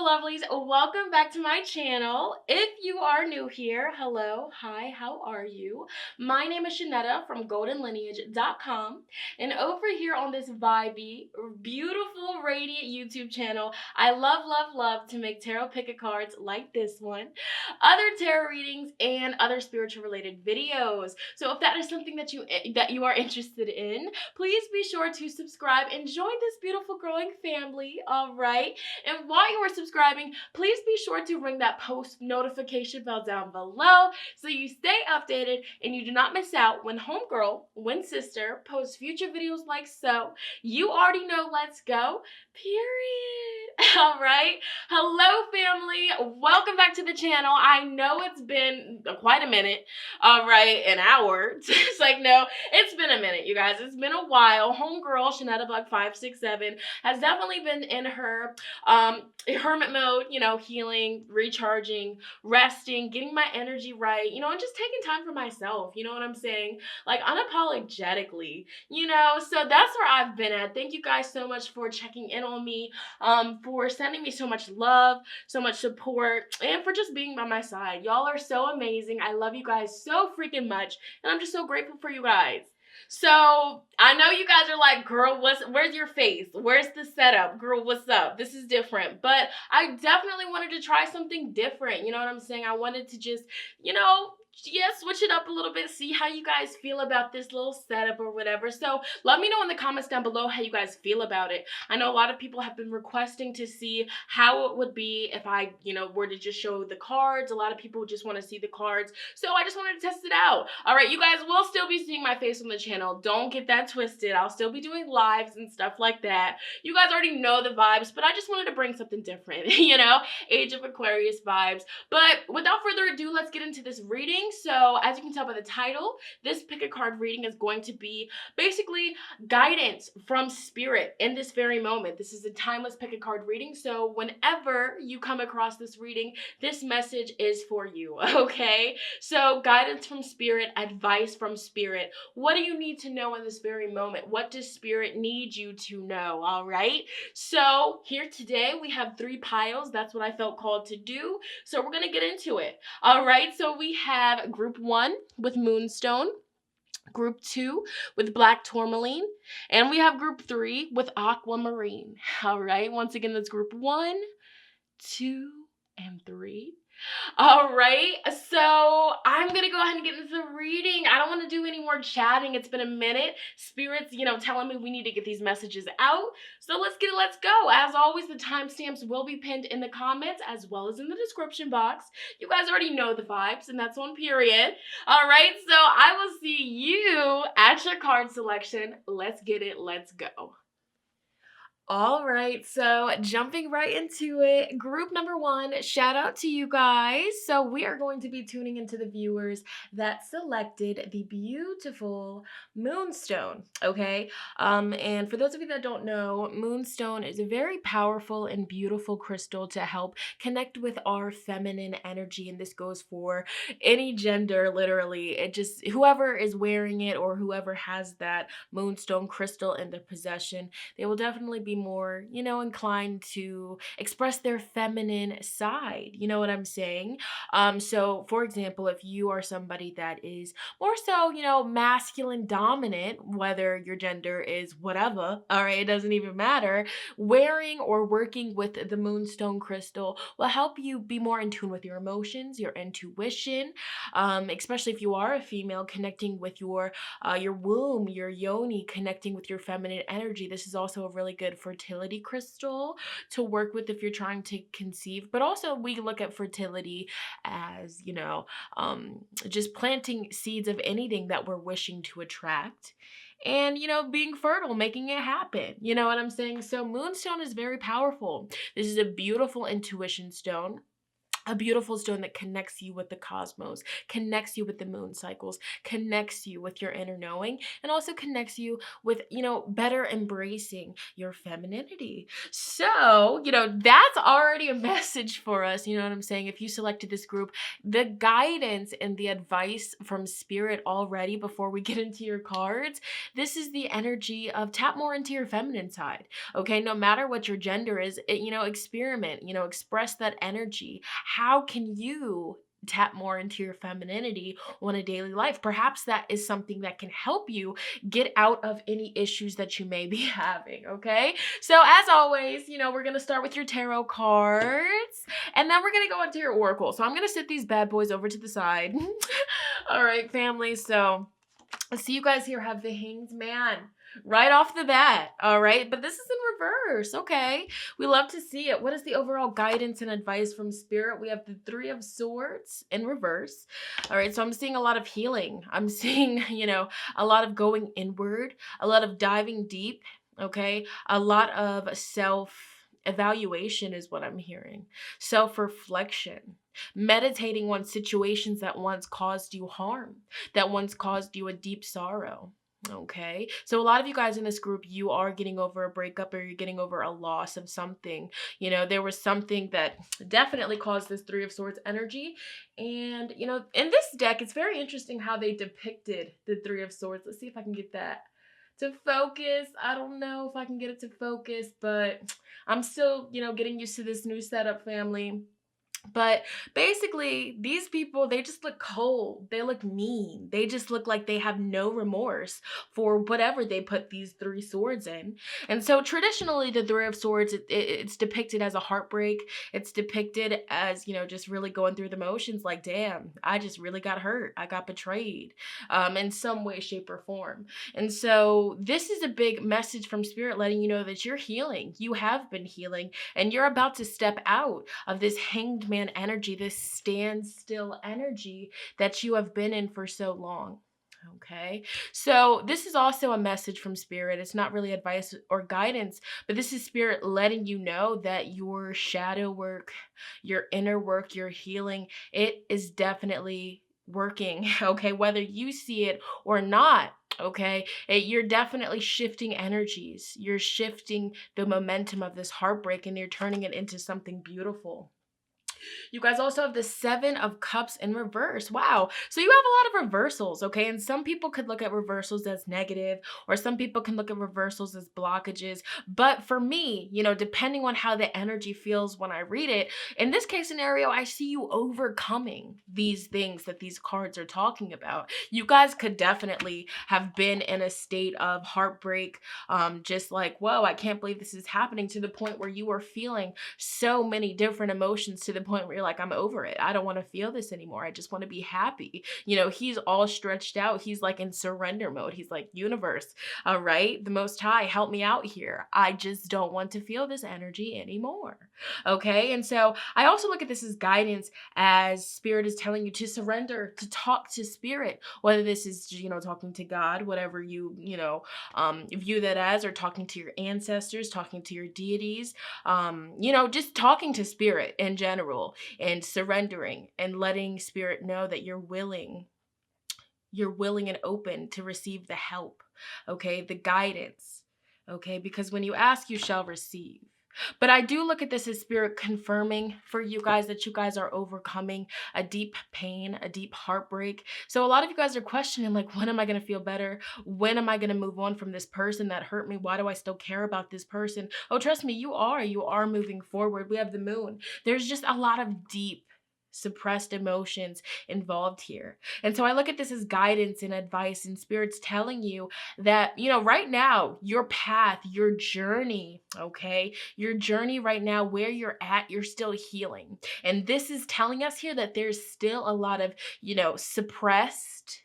beautiful lovelies. Welcome back to my channel. If you are new here, hello, hi, how are you? My name is Shonnetta from goldenlineage.com, and over here on this vibey, beautiful, radiant YouTube channel, I love to make tarot pick-a cards like this one, other tarot readings, and other spiritual related videos. So if that is something that you are interested in, please be sure to subscribe and join this beautiful growing family, all right? And while you are subscribing, please be sure to ring that post notification bell down below so you stay updated and you do not miss out when homegirl, when sister, posts future videos like so. You already know, let's go, period. All right. Hello, family. Welcome back to the channel. I know it's been quite a minute. All right, an hour. It's like, no, it's been a minute, you guys. It's been a while. Homegirl, Shonnetta'sDivineTarot has definitely been in her hermit mode, you know, healing, recharging, resting, getting my energy right, you know, and just taking time for myself, you know what I'm saying? Like, unapologetically, you know, so that's where I've been at. Thank you guys so much for checking in on me, for sending me so much love, so much support, and for just being by my side. Y'all are so amazing. I love you guys so freaking much, and I'm just so grateful for you guys. So I know you guys are like, girl, where's your face? Where's the setup? Girl, what's up? This is different. But I definitely wanted to try something different. You know what I'm saying? I wanted to just, you know, switch it up a little bit, see how you guys feel about this little setup or whatever. So let me know in the comments down below how you guys feel about it. I know a lot of people have been requesting to see how it would be if I, you know, were to just show the cards. A lot of people just want to see the cards. So I just wanted to test it out. All right, you guys will still be seeing my face on the channel. Don't get that twisted. I'll still be doing lives and stuff like that. You guys already know the vibes, but I just wanted to bring something different, you know, Age of Aquarius vibes. But without further ado, let's get into this reading. So as you can tell by the title, this pick a card reading is going to be basically guidance from spirit in this very moment. This is a timeless pick a card reading. So whenever you come across this reading, this message is for you, okay? So guidance from spirit, advice from spirit. What do you need to know in this very moment? What does spirit need you to know, all right? So here today we have 3 piles. That's what I felt called to do. So we're going to get into it. All right, so we have group 1 with Moonstone, group 2 with Black Tourmaline, and we have group 3 with Aquamarine. All right, once again, that's group 1, 2, and 3. All right, so I'm gonna go ahead and get into the reading. I don't want to do any more chatting. It's been a minute. Spirits, you know, telling me we need to get these messages out. So let's go. As always, the timestamps will be pinned in the comments as well as in the description box. You guys already know the vibes, and that's on period. All right, so I will see you at your card selection. Let's get it. Let's go. All right, so jumping right into it, group number 1, shout out to you guys. So we are going to be tuning into the viewers that selected the beautiful Moonstone, okay? And for those of you that don't know, Moonstone is a very powerful and beautiful crystal to help connect with our feminine energy, and this goes for any gender, literally. It just, whoever is wearing it or whoever has that Moonstone crystal in their possession, they will definitely be more, you know, inclined to express their feminine side. You know what I'm saying? So for example, if you are somebody that is more so, you know, masculine dominant, whether your gender is whatever, all right, it doesn't even matter, wearing or working with the Moonstone crystal will help you be more in tune with your emotions, your intuition, especially if you are a female, connecting with your womb, your yoni, connecting with your feminine energy. This is also a really good fertility crystal to work with if you're trying to conceive. But also we look at fertility as, you know, just planting seeds of anything that we're wishing to attract. And, you know, being fertile, making it happen. You know what I'm saying? So Moonstone is very powerful. This is a beautiful intuition stone. a beautiful stone that connects you with the cosmos, connects you with the moon cycles, connects you with your inner knowing, and also connects you with, better embracing your femininity. So, that's already a message for us. You know what I'm saying? If you selected this group, the guidance and the advice from spirit already before we get into your cards, this is the energy of tap more into your feminine side. Okay, no matter what your gender is, experiment, express that energy. How can you tap more into your femininity on a daily life? Perhaps that is something that can help you get out of any issues that you may be having, okay? So as always, we're going to start with your tarot cards, and then we're going to go into your oracle. So I'm going to sit these bad boys over to the side. All right, family. So I see you guys here have the Hanged Man right off the bat, all right? But this is in reverse, okay? We love to see it. What is the overall guidance and advice from Spirit? We have the Three of Swords in reverse, all right? So I'm seeing a lot of healing. I'm seeing, a lot of going inward, a lot of diving deep, okay? A lot of self-evaluation is what I'm hearing. Self-reflection. Meditating on situations that once caused you harm, that once caused you a deep sorrow. Okay, so a lot of you guys in this group, you are getting over a breakup, or you're getting over a loss of something. There was something that definitely caused this Three of Swords energy. And, in this deck, it's very interesting how they depicted the Three of Swords. Let's see if I can get that to focus. I don't know if I can get it to focus, but I'm still, getting used to this new setup, family. But basically, these people, they just look cold. They look mean. They just look like they have no remorse for whatever they put these three swords in. And so traditionally, the Three of Swords, it's depicted as a heartbreak. It's depicted as, just really going through the motions like, damn, I just really got hurt. I got betrayed in some way, shape, or form. And so this is a big message from Spirit letting you know that you're healing. You have been healing, and you're about to step out of this Hanged Man energy, this standstill energy that you have been in for so long. Okay, so this is also a message from Spirit. It's not really advice or guidance, but this is Spirit letting you know that your shadow work, your inner work, your healing, it is definitely working. Okay, whether you see it or not. Okay, you're definitely shifting energies. You're shifting the momentum of this heartbreak, and you're turning it into something beautiful. You guys also have the Seven of Cups in reverse. Wow. So you have a lot of reversals, okay? And some people could look at reversals as negative, or some people can look at reversals as blockages. But for me, depending on how the energy feels when I read it, in this case scenario, I see you overcoming these things that these cards are talking about. You guys could definitely have been in a state of heartbreak, just like, whoa, I can't believe this is happening, to the point where you are feeling so many different emotions, to the point where you're like, I'm over it. I don't want to feel this anymore. I just want to be happy. He's all stretched out. He's like in surrender mode. He's like, universe, all right, the Most High, help me out here. I just don't want to feel this energy anymore. Okay. And so I also look at this as guidance, as Spirit is telling you to surrender, to talk to Spirit, whether this is, talking to God, whatever you, view that as, or talking to your ancestors, talking to your deities, just talking to Spirit in general, and surrendering and letting Spirit know that you're willing and open to receive the help, okay, the guidance, okay, because when you ask, you shall receive. But I do look at this as Spirit confirming for you guys that you guys are overcoming a deep pain, a deep heartbreak. So a lot of you guys are questioning, like, when am I going to feel better? When am I going to move on from this person that hurt me? Why do I still care about this person? Oh, trust me, you are moving forward. We have the moon. There's just a lot of deep suppressed emotions involved here. And so I look at this as guidance and advice, and Spirit's telling you that, right now, your path, your journey, okay, your journey right now, where you're at, you're still healing. And this is telling us here that there's still a lot of, suppressed,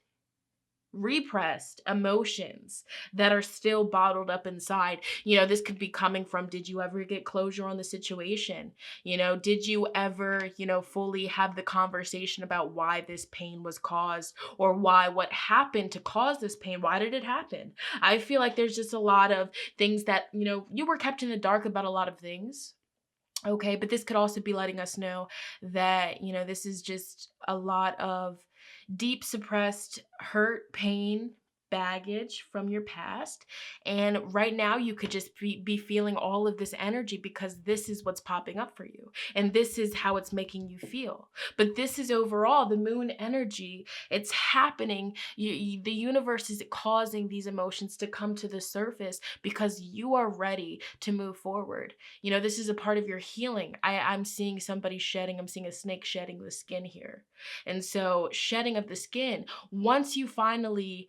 repressed emotions that are still bottled up inside. This could be coming from, did you ever get closure on the situation? Did you ever, fully have the conversation about why this pain was caused, or what happened to cause this pain? Why did it happen? I feel like there's just a lot of things that, you were kept in the dark about a lot of things. Okay, but this could also be letting us know that, this is just a lot of deep suppressed hurt, pain, baggage from your past. And right now, you could just be feeling all of this energy because this is what's popping up for you. And this is how it's making you feel. But this is overall the moon energy. It's happening. The universe is causing these emotions to come to the surface because you are ready to move forward. This is a part of your healing. I'm seeing somebody shedding, I'm seeing a snake shedding the skin here. And so, shedding of the skin, once you finally,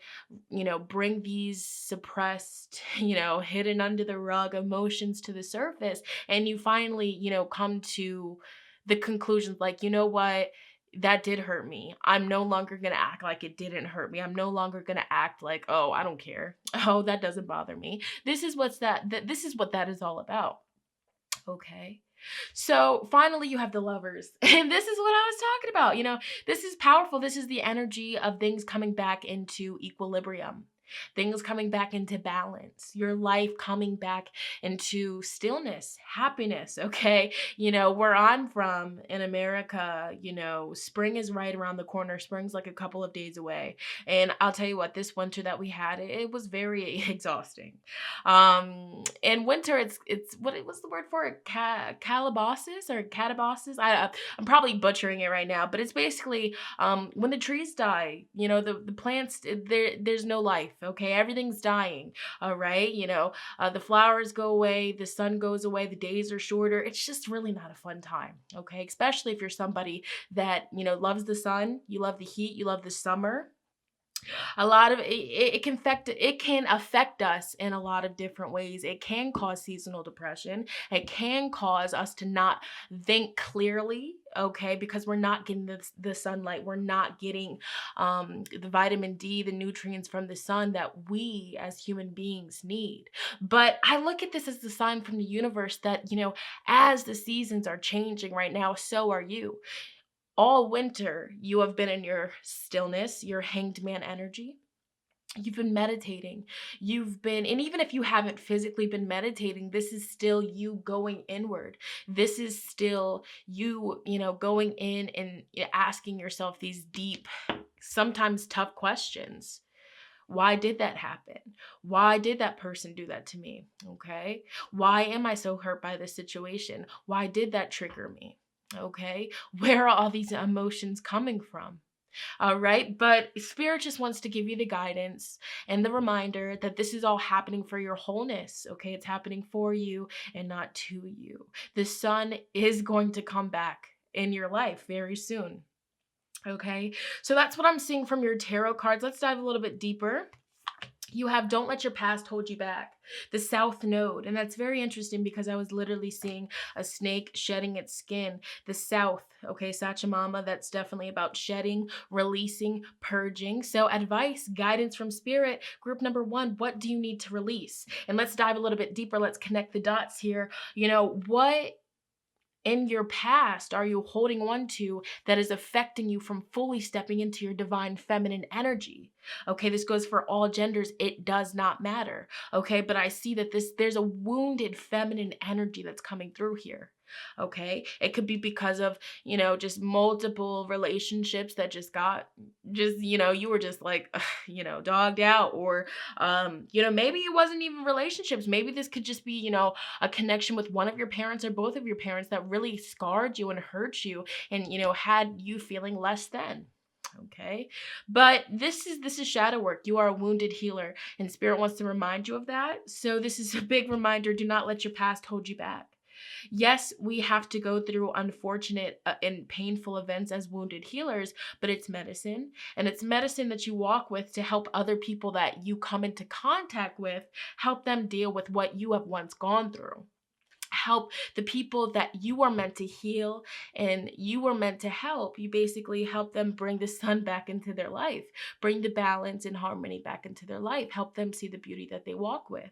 bring these suppressed, hidden under the rug emotions to the surface, and you finally, come to the conclusions like, you know what? That did hurt me. I'm no longer going to act like it didn't hurt me. I'm no longer going to act like, oh, I don't care. Oh, that doesn't bother me. This is this is what that is all about. Okay. So finally, you have the Lovers. And this is what I was talking about. This is powerful. This is the energy of things coming back into equilibrium, things coming back into balance, your life coming back into stillness, happiness. Okay. Where I'm from in America, spring is right around the corner. Spring's like a couple of days away. And I'll tell you what, this winter that we had, it was very exhausting. In winter, it's what was the word for it? Calabasas or catabasas? I'm probably butchering it right now, but it's basically when the trees die, the plants, there's no life. Okay, everything's dying. All right, the flowers go away, the sun goes away, the days are shorter. It's just really not a fun time. Okay, especially if you're somebody that loves the sun, you love the heat, you love the summer. A lot of it can affect us in a lot of different ways. It can cause seasonal depression. It can cause us to not think clearly, okay, because we're not getting the sunlight. We're not getting the vitamin D, the nutrients from the sun that we as human beings need. But I look at this as the sign from the universe that, as the seasons are changing right now, so are you. All winter, you have been in your stillness, your hanged man energy. You've been meditating. And even if you haven't physically been meditating, this is still you going inward. This is still you, going in and asking yourself these deep, sometimes tough questions. Why did that happen? Why did that person do that to me? Okay. Why am I so hurt by this situation? Why did that trigger me? Okay. Where are all these emotions coming from? All right. But Spirit just wants to give you the guidance and the reminder that this is all happening for your wholeness. Okay. It's happening for you and not to you. The sun is going to come back in your life very soon. Okay. So that's what I'm seeing from your tarot cards. Let's dive a little bit deeper. You have Don't Let Your Past Hold You Back, the South Node. And that's very interesting because I was literally seeing a snake shedding its skin. The South, okay, Sachamama, that's definitely about shedding, releasing, purging. So advice, guidance from Spirit, group number 1, what do you need to release? And let's dive a little bit deeper. Let's connect the dots here. What in your past are you holding on to that is affecting you from fully stepping into your divine feminine energy? Okay, this goes for all genders. It does not matter. Okay, but I see that there's a wounded feminine energy that's coming through here. Okay, it could be because of, just multiple relationships that you were just like, dogged out, or, maybe it wasn't even relationships. Maybe this could just be, a connection with one of your parents or both of your parents that really scarred you and hurt you and, had you feeling less than. Okay. But this is shadow work. You are a wounded healer, and Spirit wants to remind you of that. So this is a big reminder. Do not let your past hold you back. Yes, we have to go through unfortunate and painful events as wounded healers, but it's medicine. And it's medicine that you walk with to help other people that you come into contact with, help them deal with what you have once gone through. Help the people that you are meant to heal and you were meant to help. You basically help them bring the sun back into their life, bring the balance and harmony back into their life, help them see the beauty that they walk with.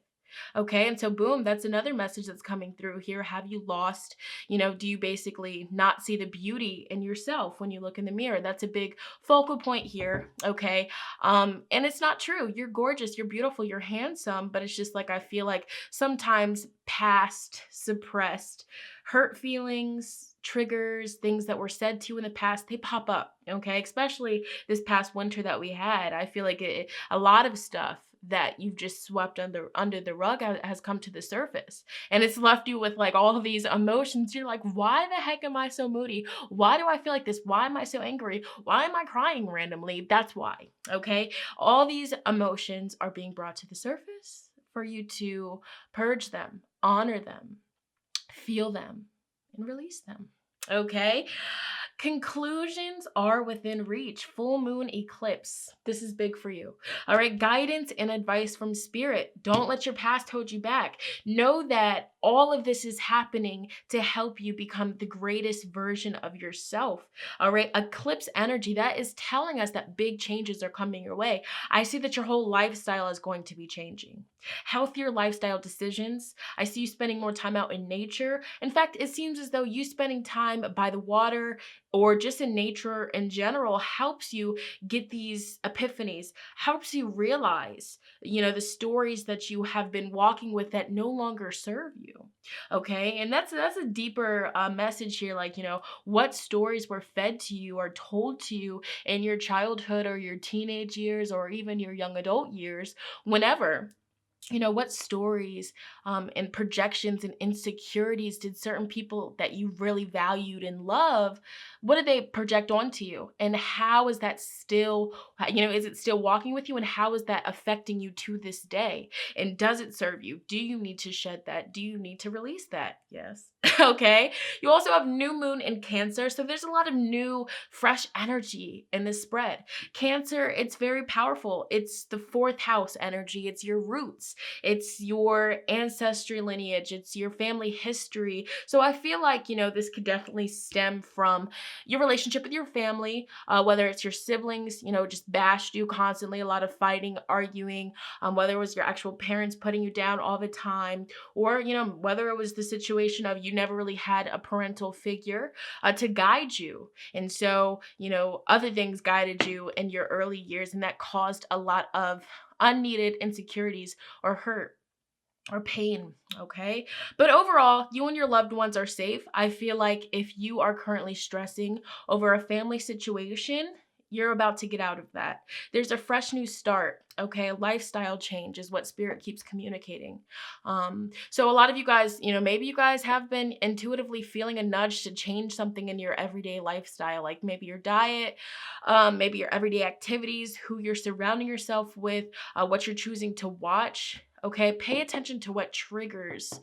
Okay, and so boom, that's another message that's coming through here. Have you lost, do you basically not see the beauty in yourself when you look in the mirror? That's a big focal point here. Okay. And it's not true. You're gorgeous, you're beautiful, you're handsome, but it's just like I feel like sometimes past suppressed hurt feelings, triggers, things that were said to you in the past, they pop up. Okay, especially this past winter that we had. I feel like a lot of stuff that you've just swept under the rug has come to the surface, and it's left you with like all of these emotions. You're like, why the heck am I so moody? Why do I feel like this? Why am I so angry? Why am I crying randomly? That's why. Okay, all these emotions are being brought to the surface for you to purge them, honor them, feel them, and release them. Okay. Conclusions are within reach. Full moon eclipse. This is big for you. All right. Guidance and advice from spirit. Don't let your past hold you back. Know that all of this is happening to help you become the greatest version of yourself. All right. Eclipse energy. That is telling us that big changes are coming your way. I see that your whole lifestyle is going to be changing. Healthier lifestyle decisions. I see you spending more time out in nature. In fact, it seems as though you spending time by the water or just in nature in general helps you get these epiphanies, helps you realize, the stories that you have been walking with that no longer serve you. Okay. And that's a deeper message here. Like, what stories were fed to you or told to you in your childhood or your teenage years or even your young adult years, whenever. What stories and projections and insecurities did certain people that you really valued and love, what did they project onto you? And how is that still, is it still walking with you? And how is that affecting you to this day? And does it serve you? Do you need to shed that? Do you need to release that? Yes. Okay. You also have new moon in Cancer. So there's a lot of new, fresh energy in this spread. Cancer, it's very powerful. It's the fourth house energy. It's your roots. It's your ancestry lineage. It's your family history. So I feel like, this could definitely stem from your relationship with your family, whether it's your siblings, just bashed you constantly, a lot of fighting, arguing, whether it was your actual parents putting you down all the time, or, whether it was the situation of you never really had a parental figure to guide you. And so, other things guided you in your early years, and that caused a lot of unneeded insecurities or hurt or pain, okay? But overall, you and your loved ones are safe. I feel like if you are currently stressing over a family situation, you're about to get out of that. There's a fresh new start, okay? A lifestyle change is what spirit keeps communicating. So a lot of you guys, maybe you guys have been intuitively feeling a nudge to change something in your everyday lifestyle, like maybe your diet, maybe your everyday activities, who you're surrounding yourself with, what you're choosing to watch. Okay, pay attention to what triggers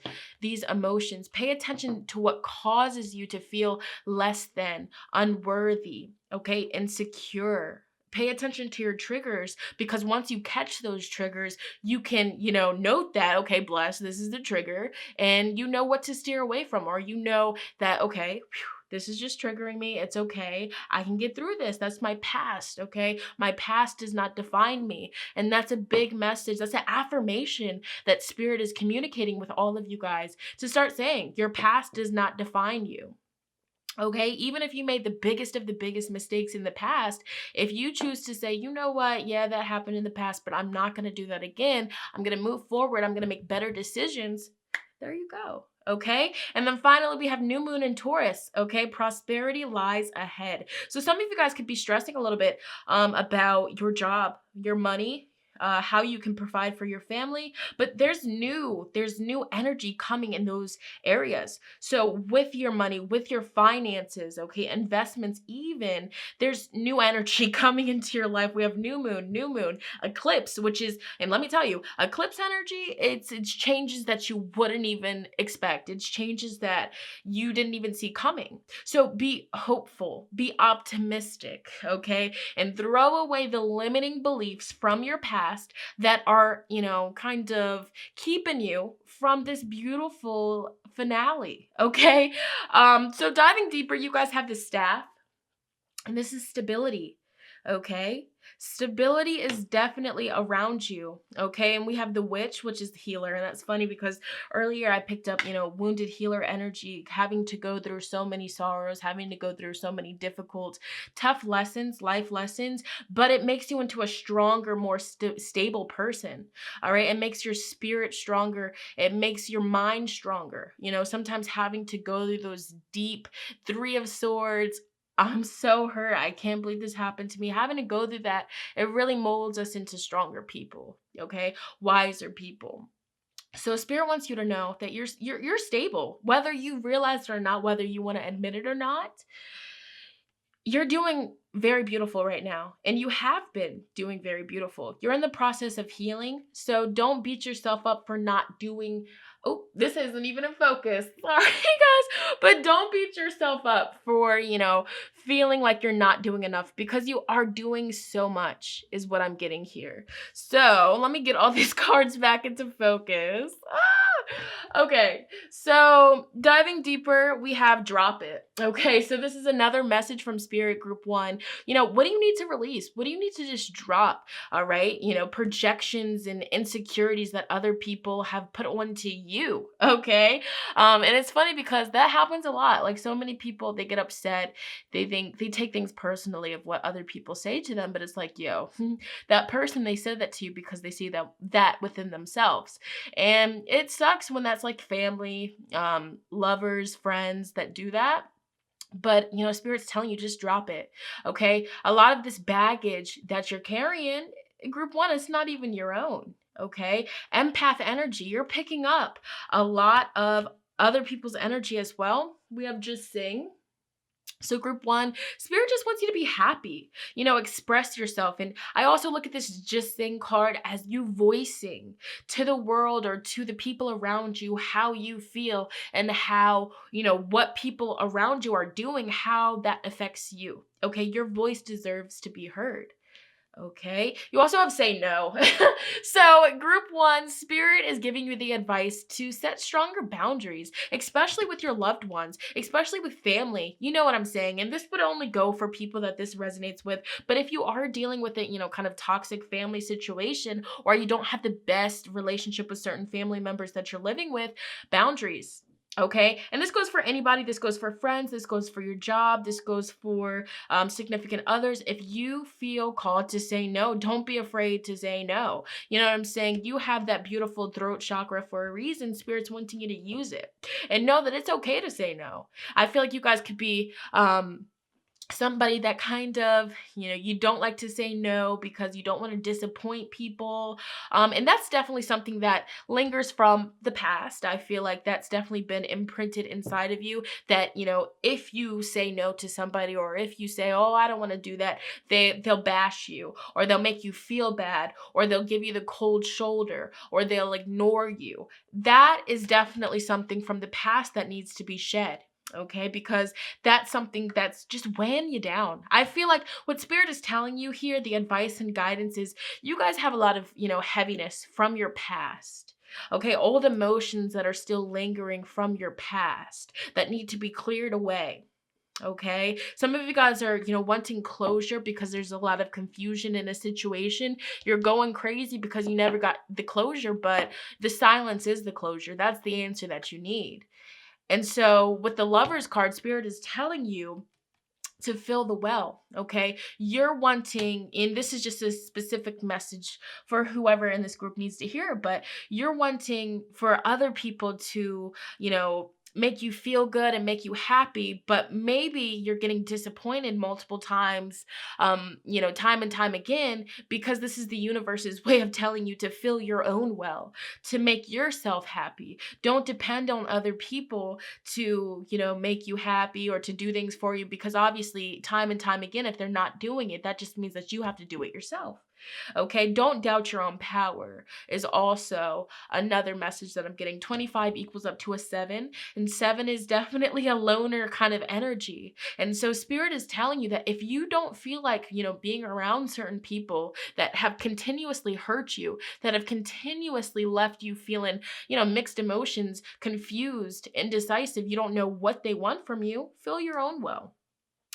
these emotions. Pay attention to what causes you to feel less than, unworthy, okay, insecure. Pay attention to your triggers, because once you catch those triggers, you can, note that, okay, bless, this is the trigger, and you know what to steer away from, or that, okay, this is just triggering me. It's okay. I can get through this. That's my past, okay? My past does not define me. And that's a big message. That's an affirmation that spirit is communicating with all of you guys to start saying your past does not define you. Okay, even if you made the biggest of the biggest mistakes in the past, if you choose to say, you know what, yeah, that happened in the past, but I'm not going to do that again. I'm going to move forward. I'm going to make better decisions. There you go. Okay. And then finally, we have new moon in Taurus. Okay. Prosperity lies ahead. So some of you guys could be stressing a little bit about your job, your money, how you can provide for your family, but there's new energy coming in those areas. So with your money, with your finances, okay, investments, even there's new energy coming into your life. We have new moon, eclipse, which is, and let me tell you, eclipse energy, it's changes that you wouldn't even expect. It's changes that you didn't even see coming. So be hopeful, be optimistic, okay, and throw away the limiting beliefs from your past that are, kind of keeping you from this beautiful finale, okay? So diving deeper, you guys have the staff, and this is stability, okay? Stability is definitely around you, okay? And we have the witch, which is the healer. And that's funny because earlier I picked up, wounded healer energy, having to go through so many sorrows, having to go through so many difficult, tough lessons, life lessons, but it makes you into a stronger, more stable person, all right? It makes your spirit stronger. It makes your mind stronger. Sometimes having to go through those deep Three of Swords, I'm so hurt. I can't believe this happened to me. Having to go through that, it really molds us into stronger people, okay? Wiser people. So Spirit wants you to know that you're stable, whether you realize it or not, whether you want to admit it or not. You're doing very beautiful right now, and you have been doing very beautiful. You're in the process of healing, so don't beat yourself up for not doing. Oh, this isn't even in focus. Sorry, guys. But don't beat yourself up for, feeling like you're not doing enough, because you are doing so much, is what I'm getting here. So let me get all these cards back into focus. Okay, so diving deeper, we have drop it. Okay, so this is another message from Spirit Group 1. What do you need to release? What do you need to just drop? All right, projections and insecurities that other people have put onto you. Okay, and it's funny because that happens a lot. Like, so many people, they get upset. They take things personally of what other people say to them, but it's like, yo, that person, they said that to you because they see that within themselves. And it sucks when that's like family, lovers, friends that do that. But, Spirit's telling you, just drop it, okay? A lot of this baggage that you're carrying, Group 1, it's not even your own, okay? Empath energy, you're picking up a lot of other people's energy as well. We have just sing. So Group 1, Spirit just wants you to be happy, express yourself. And I also look at this just sing card as you voicing to the world or to the people around you how you feel and how, what people around you are doing, how that affects you. Okay, your voice deserves to be heard. Okay, you also have say no. So Group 1, Spirit is giving you the advice to set stronger boundaries, especially with your loved ones, especially with family. You know what I'm saying? And this would only go for people that this resonates with. But if you are dealing with it, kind of toxic family situation, or you don't have the best relationship with certain family members that you're living with, boundaries. Okay, and this goes for anybody. This goes for friends. This goes for your job. This goes for significant others. If you feel called to say no, don't be afraid to say no. You know what I'm saying? You have that beautiful throat chakra for a reason. Spirit's wanting you to use it, and know that it's okay to say no. I feel like you guys could be somebody that kind of, you don't like to say no because you don't want to disappoint people. And that's definitely something that lingers from the past. I feel like that's definitely been imprinted inside of you that, if you say no to somebody, or if you say, oh, I don't want to do that, they'll bash you, or they'll make you feel bad, or they'll give you the cold shoulder, or they'll ignore you. That is definitely something from the past that needs to be shed. Okay, because that's something that's just weighing you down. I feel like what Spirit is telling you here, the advice and guidance is, you guys have a lot of, heaviness from your past. Okay, old emotions that are still lingering from your past that need to be cleared away. Okay, some of you guys are, wanting closure because there's a lot of confusion in a situation. You're going crazy because you never got the closure, but the silence is the closure. That's the answer that you need. And so with the Lovers card, Spirit is telling you to fill the well, okay? You're wanting, and this is just a specific message for whoever in this group needs to hear, but you're wanting for other people to, make you feel good and make you happy, but maybe you're getting disappointed multiple times, time and time again, because this is the universe's way of telling you to fill your own well, to make yourself happy. Don't depend on other people to, make you happy or to do things for you, because obviously time and time again, if they're not doing it, that just means that you have to do it yourself. Okay, don't doubt your own power is also another message that I'm getting. 25 equals up to a 7, and 7 is definitely a loner kind of energy. And so Spirit is telling you that if you don't feel like, being around certain people that have continuously hurt you, that have continuously left you feeling, mixed emotions, confused, indecisive, you don't know what they want from you, fill your own well.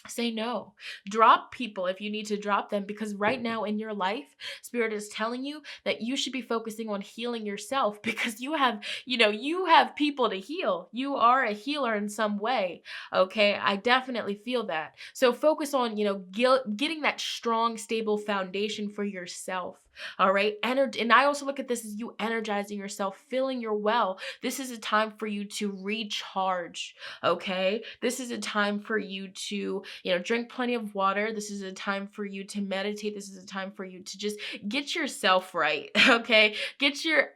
Say no. Drop people if you need to drop them, because right now in your life, Spirit is telling you that you should be focusing on healing yourself, because you have people to heal. You are a healer in some way. Okay. I definitely feel that. So focus on, getting that strong, stable foundation for yourself. All right. And I also look at this as you energizing yourself, feeling your well. This is a time for you to recharge. Okay. This is a time for you to, drink plenty of water. This is a time for you to meditate. This is a time for you to just get yourself right. Okay. Get your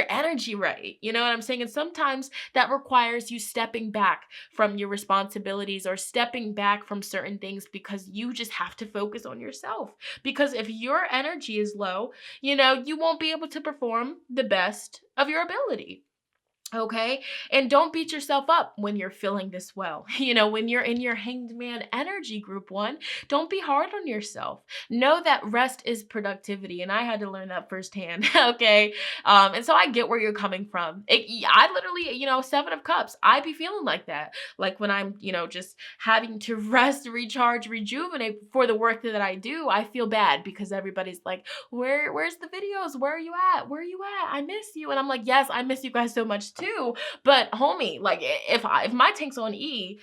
energy right. You know what I'm saying? And sometimes that requires you stepping back from your responsibilities or stepping back from certain things, because you just have to focus on yourself. Because if your energy is low, you won't be able to perform the best of your ability. Okay. And don't beat yourself up when you're feeling this well. When you're in your hanged man energy, group one, don't be hard on yourself. Know that rest is productivity. And I had to learn that firsthand. Okay. And so I get where you're coming from. I literally, 7 of Cups, I be feeling like that. Like when I'm, just having to rest, recharge, rejuvenate for the work that I do, I feel bad because everybody's like, where's the videos? Where are you at? Where are you at? I miss you. And I'm like, yes, I miss you guys so much too. But homie, like if my tank's on E,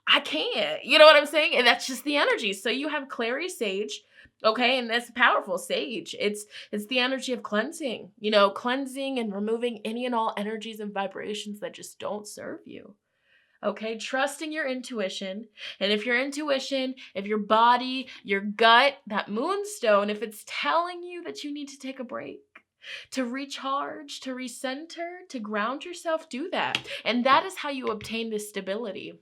I can't. You know what I'm saying? And that's just the energy. So you have Clary Sage. Okay, and that's powerful. Sage. It's the energy of cleansing. Cleansing and removing any and all energies and vibrations that just don't serve you. Okay, trusting your intuition. And if your body, your gut, that moonstone, if it's telling you that you need to take a break, to recharge, to recenter, to ground yourself, do that. And that is how you obtain this stability.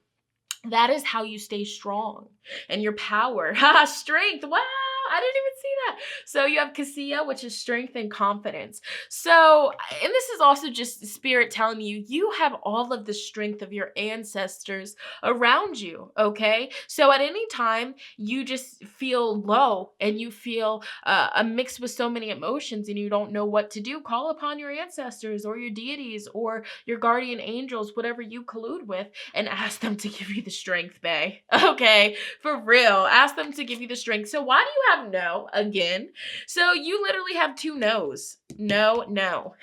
That is how you stay strong and your power. Strength. Wow. I didn't even see that. So you have Cassia, which is strength and confidence. So, and this is also just Spirit telling you have all of the strength of your ancestors around you. Okay. So at any time you just feel low and you feel a mix with so many emotions and you don't know what to do, call upon your ancestors or your deities or your guardian angels, whatever you collude with, and ask them to give you the strength, bae. Okay. For real. Ask them to give you the strength. So why do you have no again? So you literally have 2 no's. No.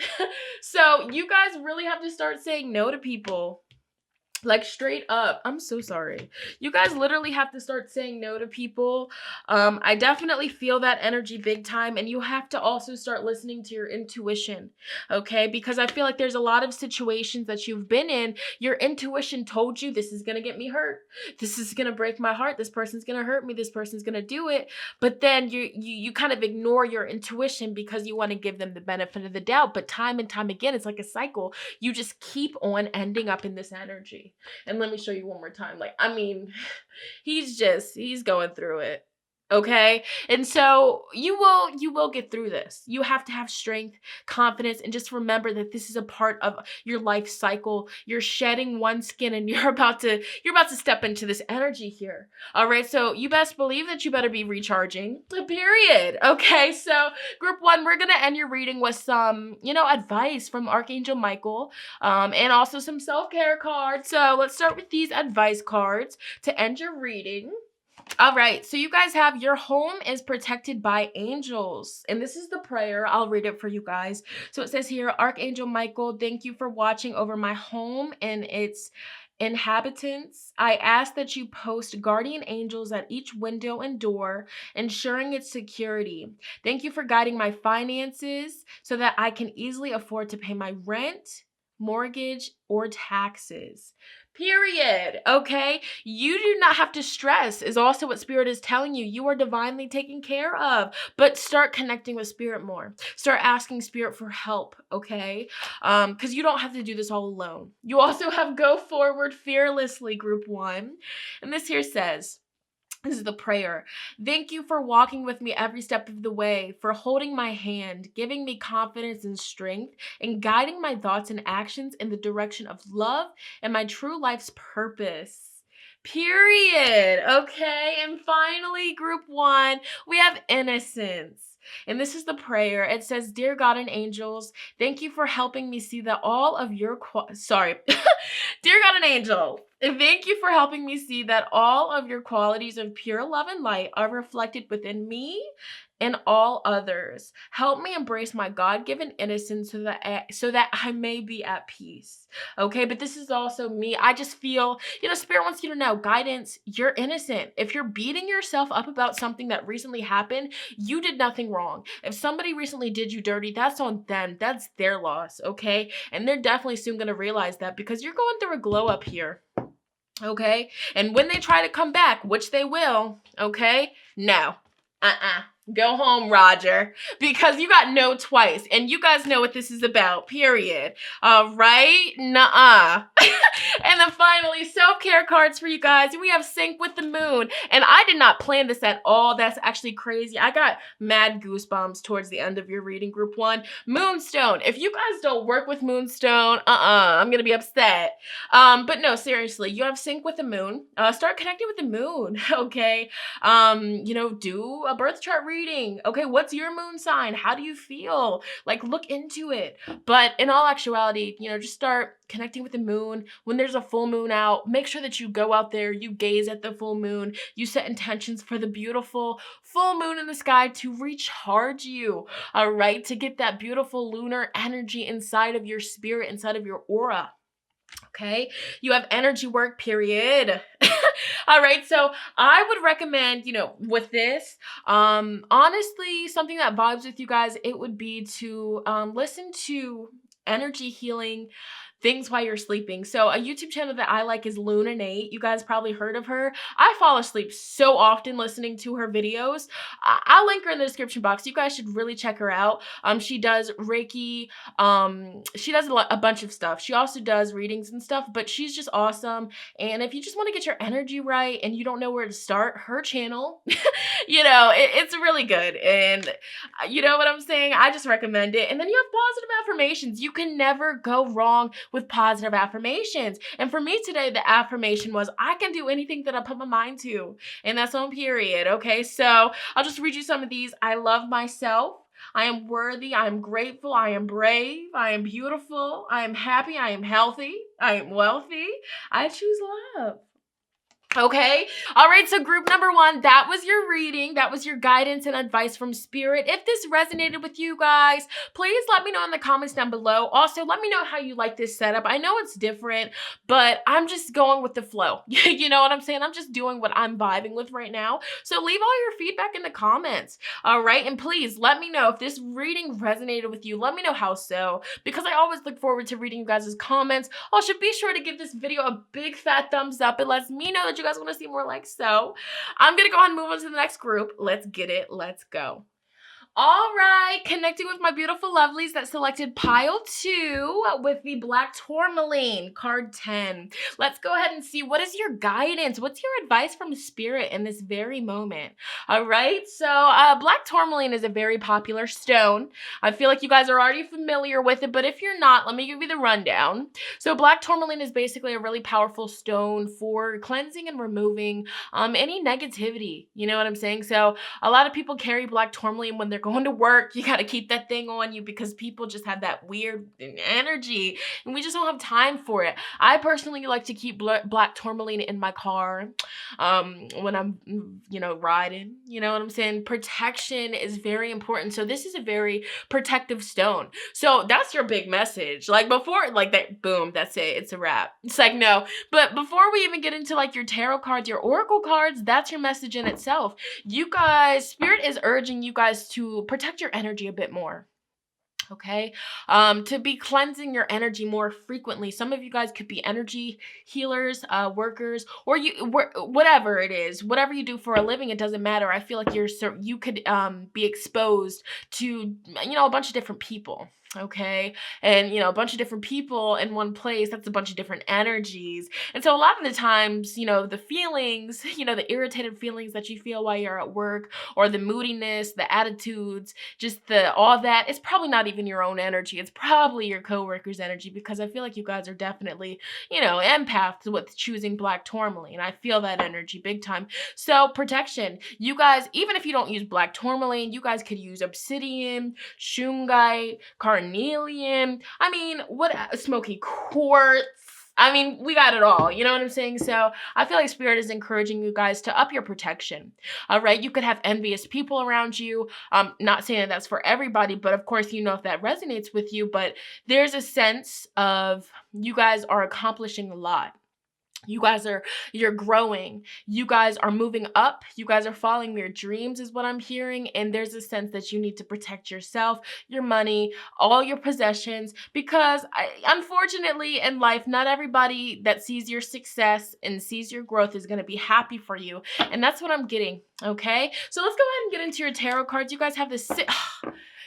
So you guys really have to start saying no to people. Like straight up. I'm so sorry. You guys literally have to start saying no to people. I definitely feel that energy big time. And you have to also start listening to your intuition. Okay. Because I feel like there's a lot of situations that you've been in. Your intuition told you this is going to get me hurt. This is going to break my heart. This person's going to hurt me. This person's going to do it. But then you kind of ignore your intuition because you want to give them the benefit of the doubt. But time and time again, it's like a cycle. You just keep on ending up in this energy. And let me show you one more time. He's going through it. Okay. And so you will get through this. You have to have strength, confidence, and just remember that this is a part of your life cycle. You're shedding one skin and you're about to step into this energy here. All right. So you best believe that you better be recharging. Period. Okay. So group 1, we're going to end your reading with some, advice from Archangel Micheal, and also some self-care cards. So let's start with these advice cards to end your reading. All right, so you guys have your home is protected by angels. And this is the prayer. I'll read it for you guys. So it says here, Archangel Micheal, thank you for watching over my home and its inhabitants. I ask that you post guardian angels at each window and door, ensuring its security. Thank you for guiding my finances so that I can easily afford to pay my rent, mortgage, or taxes. Period. Okay. You do not have to stress is also what Spirit is telling you. You are divinely taken care of, but start connecting with Spirit more. Start asking Spirit for help. Okay. Because you don't have to do this all alone. You also have go forward fearlessly, group 1. And this here says, this is the prayer. Thank you for walking with me every step of the way, for holding my hand, giving me confidence and strength, and guiding my thoughts and actions in the direction of love and my true life's purpose. Period. Okay. And finally, group 1, we have innocence. And this is the prayer. It says, Dear God and angels, thank you for helping me see that all of your Dear God and angel, Thank you for helping me see that all of your qualities of pure love and light are reflected within me and all others. Help me embrace my God-given innocence so that I may be at peace. Okay, but this is also me. I just feel, Spirit wants you to know, guidance, you're innocent. If you're beating yourself up about something that recently happened, you did nothing wrong. If somebody recently did you dirty, that's on them. That's their loss, okay? And they're definitely soon going to realize that because you're going through a glow up here. Okay? And when they try to come back, which they will, okay? No. Go home, Roger, because you got no twice, and you guys know what this is about, period. All right? Nuh-uh. And then finally, self-care cards for you guys. We have Sync with the Moon, and I did not plan this at all. That's actually crazy. I got mad goosebumps towards the end of your reading, Group 1. Moonstone. If you guys don't work with Moonstone, I'm gonna be upset. But no, seriously, you have Sync with the Moon. Start connecting with the moon, okay? Do a birth chart reading. Okay, what's your moon sign? How do you feel? Like, look into it. But in all actuality, just start connecting with the moon. When there's a full moon out, make sure that you go out there, you gaze at the full moon, you set intentions for the beautiful full moon in the sky to recharge you, all right? To get that beautiful lunar energy inside of your spirit, inside of your aura. Okay, you have energy work, period. All right, so I would recommend, with this, honestly, something that vibes with you guys, it would be to listen to energy healing things while you're sleeping. So a YouTube channel that I like is Lunanate. You guys probably heard of her. I fall asleep so often listening to her videos. I'll link her in the description box. You guys should really check her out. She does Reiki. She does a bunch of stuff. She also does readings and stuff, but she's just awesome. And if you just want to get your energy right and you don't know where to start, her channel, it's really good. And you know what I'm saying? I just recommend it. And then you have positive affirmations. You can never go wrong with positive affirmations. And for me today, the affirmation was, I can do anything that I put my mind to. And that's on period. Okay, so I'll just read you some of these. I love myself. I am worthy. I am grateful. I am brave. I am beautiful. I am happy. I am healthy. I am wealthy. I choose love. Okay. All right. So group number 1, that was your reading. That was your guidance and advice from Spirit. If this resonated with you guys, please let me know in the comments down below. Also, let me know how you like this setup. I know it's different, but I'm just going with the flow. You know what I'm saying? I'm just doing what I'm vibing with right now. So leave all your feedback in the comments. All right. And please let me know if this reading resonated with you. Let me know how so, because I always look forward to reading you guys' comments. Also, be sure to give this video a big fat thumbs up. It lets me know that you guys want to see more like so. I'm gonna go ahead and move on to the next group. Let's get it. Let's go. All right, connecting with my beautiful lovelies that selected pile 2 with the black tourmaline, card 10. Let's go ahead and see, what is your guidance? What's your advice from Spirit in this very moment? All right, so black tourmaline is a very popular stone. I feel like you guys are already familiar with it, but if you're not, let me give you the rundown. So black tourmaline is basically a really powerful stone for cleansing and removing any negativity. You know what I'm saying? So a lot of people carry black tourmaline when they're going to work. You got to keep that thing on you because people just have that weird energy and we just don't have time for it. I personally like to keep black tourmaline in my car when I'm, riding. You know what I'm saying? Protection is very important. So this is a very protective stone. So that's your big message. Like before, like that, boom, that's it. It's a wrap. It's like, no. But before we even get into like your tarot cards, your oracle cards, that's your message in itself. You guys, Spirit is urging you guys to protect your energy a bit more. Okay, to be cleansing your energy more frequently. Some of you guys could be energy healers, workers, or whatever it is, whatever you do for a living, it doesn't matter. I feel like you could be exposed to a bunch of different people. Okay, and a bunch of different people in one place, that's a bunch of different energies. And so a lot of the times, the feelings, the irritated feelings that you feel while you're at work, or the moodiness, the attitudes, just all that, it's probably not even your own energy. It's probably your coworker's energy, because I feel like you guys are definitely, empaths with choosing black tourmaline. I feel that energy big time. So protection, you guys, even if you don't use black tourmaline, you guys could use obsidian, shungite, carnelian, smoky quartz, I mean, we got it all. You know what I'm saying? So I feel like Spirit is encouraging you guys to up your protection. All right. You could have envious people around you. Not saying that that's for everybody, but of course, you know, if that resonates with you, but there's a sense of you guys are accomplishing a lot. You're growing. You guys are moving up. You guys are following your dreams is what I'm hearing. And there's a sense that you need to protect yourself, your money, all your possessions, because unfortunately in life, not everybody that sees your success and sees your growth is going to be happy for you. And that's what I'm getting. Okay. So let's go ahead and get into your tarot cards. You guys have this.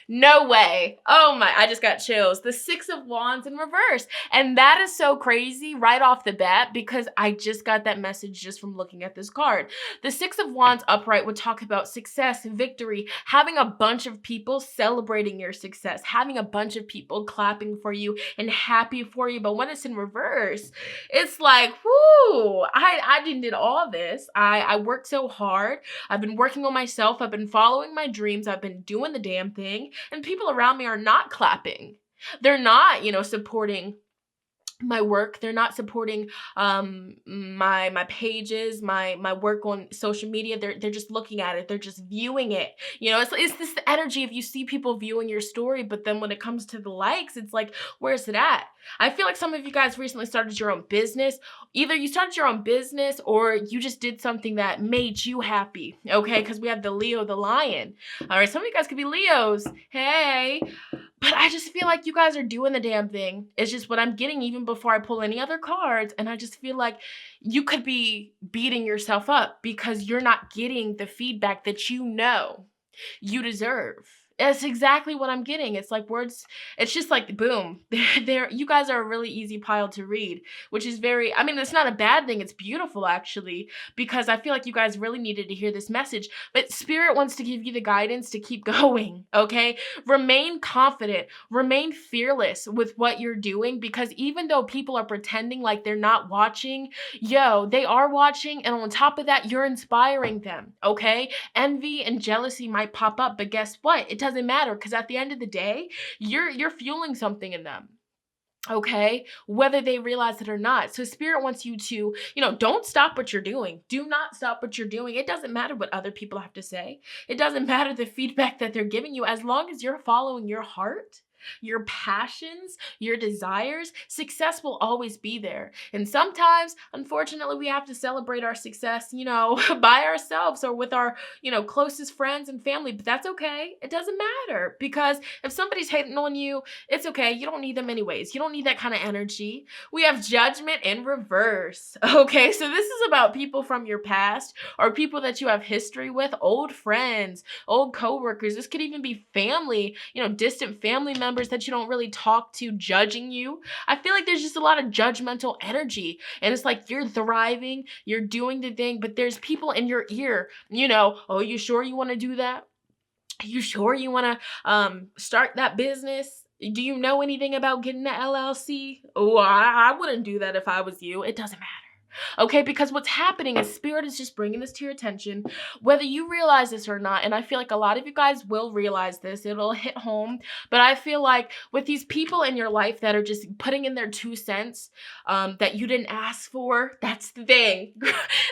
No way. Oh my, I just got chills. The Six of Wands in reverse. And that is so crazy right off the bat because I just got that message just from looking at this card. The Six of Wands upright would talk about success, victory, having a bunch of people celebrating your success, having a bunch of people clapping for you and happy for you. But when it's in reverse, it's like, whoo, I did all this. I worked so hard. I've been working on myself. I've been following my dreams. I've been doing the damn thing. And people around me are not clapping. They're not, supporting my work. They're not supporting my pages, my work on social media. They're just looking at it. They're just viewing it. It's this energy if you see people viewing your story, but then when it comes to the likes, it's like, where's it at? I feel like some of you guys recently started your own business. Either you started your own business or you just did something that made you happy, okay? Because we have the Leo, the lion. All right, some of you guys could be Leos. Hey. But I just feel like you guys are doing the damn thing. It's just what I'm getting even before I pull any other cards. And I just feel like you could be beating yourself up because you're not getting the feedback that you know you deserve. That's exactly what I'm getting. It's like words. It's just like, boom. You guys are a really easy pile to read, which is it's not a bad thing. It's beautiful, actually, because I feel like you guys really needed to hear this message. But Spirit wants to give you the guidance to keep going, okay? Remain confident. Remain fearless with what you're doing, because even though people are pretending like they're not watching, they are watching. And on top of that, you're inspiring them, okay? Envy and jealousy might pop up, but guess what? It doesn't matter, because at the end of the day, you're fueling something in them. Okay, whether they realize it or not. So Spirit wants you to, don't stop what you're doing. Do not stop what you're doing. It doesn't matter what other people have to say. It doesn't matter the feedback that they're giving you. As long as you're following your heart, your passions, your desires, success will always be there. And sometimes, unfortunately, we have to celebrate our success, by ourselves or with our, closest friends and family. But that's okay. It doesn't matter, because if somebody's hating on you, it's okay. You don't need them anyways. You don't need that kind of energy. We have Judgment in reverse. Okay, so this is about people from your past or people that you have history with, old friends, old coworkers. This could even be family, distant family members that you don't really talk to, judging you. I feel like there's just a lot of judgmental energy, and it's like you're thriving, you're doing the thing, but there's people in your ear, oh, you sure you want to do that? You sure you want to start that business? Do you know anything about getting an LLC? Oh, I wouldn't do that if I was you. It doesn't matter. Okay, because what's happening is Spirit is just bringing this to your attention, whether you realize this or not. And I feel like a lot of you guys will realize this. It'll hit home. But I feel like with these people in your life that are just putting in their 2 cents that you didn't ask for, that's the thing.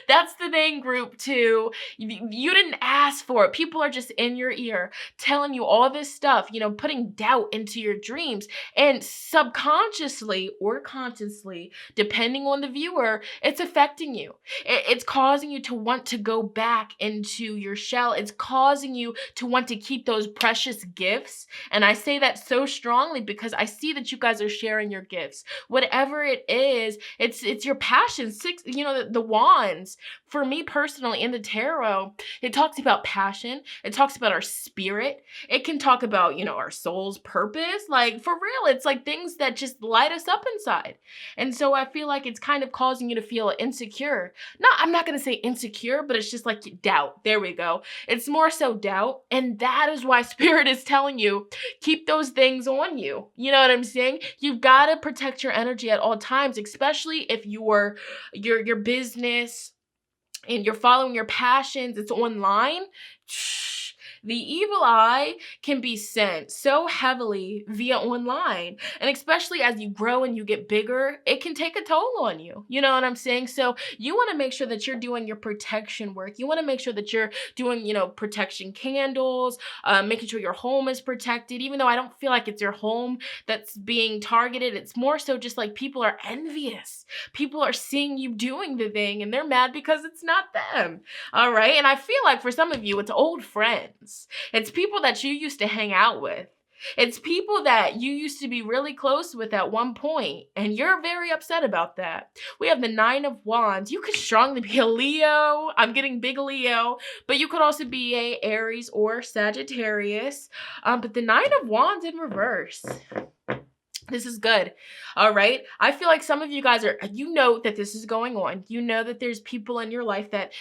That's the thing, group 2. You didn't ask for it. People are just in your ear telling you all this stuff, putting doubt into your dreams. And subconsciously or consciously, depending on the viewer, it's affecting you. It's causing you to want to go back into your shell. It's causing you to want to keep those precious gifts. And I say that so strongly because I see that you guys are sharing your gifts. Whatever it is, it's your passion. The wands. For me personally, in the tarot, it talks about passion. It talks about our spirit. It can talk about, our soul's purpose. Like, for real, it's like things that just light us up inside. And so I feel like it's kind of causing you to feel insecure. No, I'm not going to say insecure, but it's just like doubt. There we go. It's more so doubt. And that is why Spirit is telling you, keep those things on you. You know what I'm saying? You've got to protect your energy at all times, especially if your business and you're following your passions, it's online. The evil eye can be sent so heavily via online, and especially as you grow and you get bigger, it can take a toll on you. You know what I'm saying? So you want to make sure that you're doing your protection work. You want to make sure that you're doing, protection candles, making sure your home is protected. Even though I don't feel like it's your home that's being targeted, it's more so just like people are envious. People are seeing you doing the thing and they're mad because it's not them. All right. And I feel like for some of you, it's old friends. It's people that you used to hang out with. It's people that you used to be really close with at one point, and you're very upset about that. We have the Nine of Wands. You could strongly be a Leo. I'm getting big Leo, but you could also be a Aries or Sagittarius. But the Nine of Wands in reverse. This is good. All right. I feel like some of you guys you know that this is going on. You know that there's people in your life that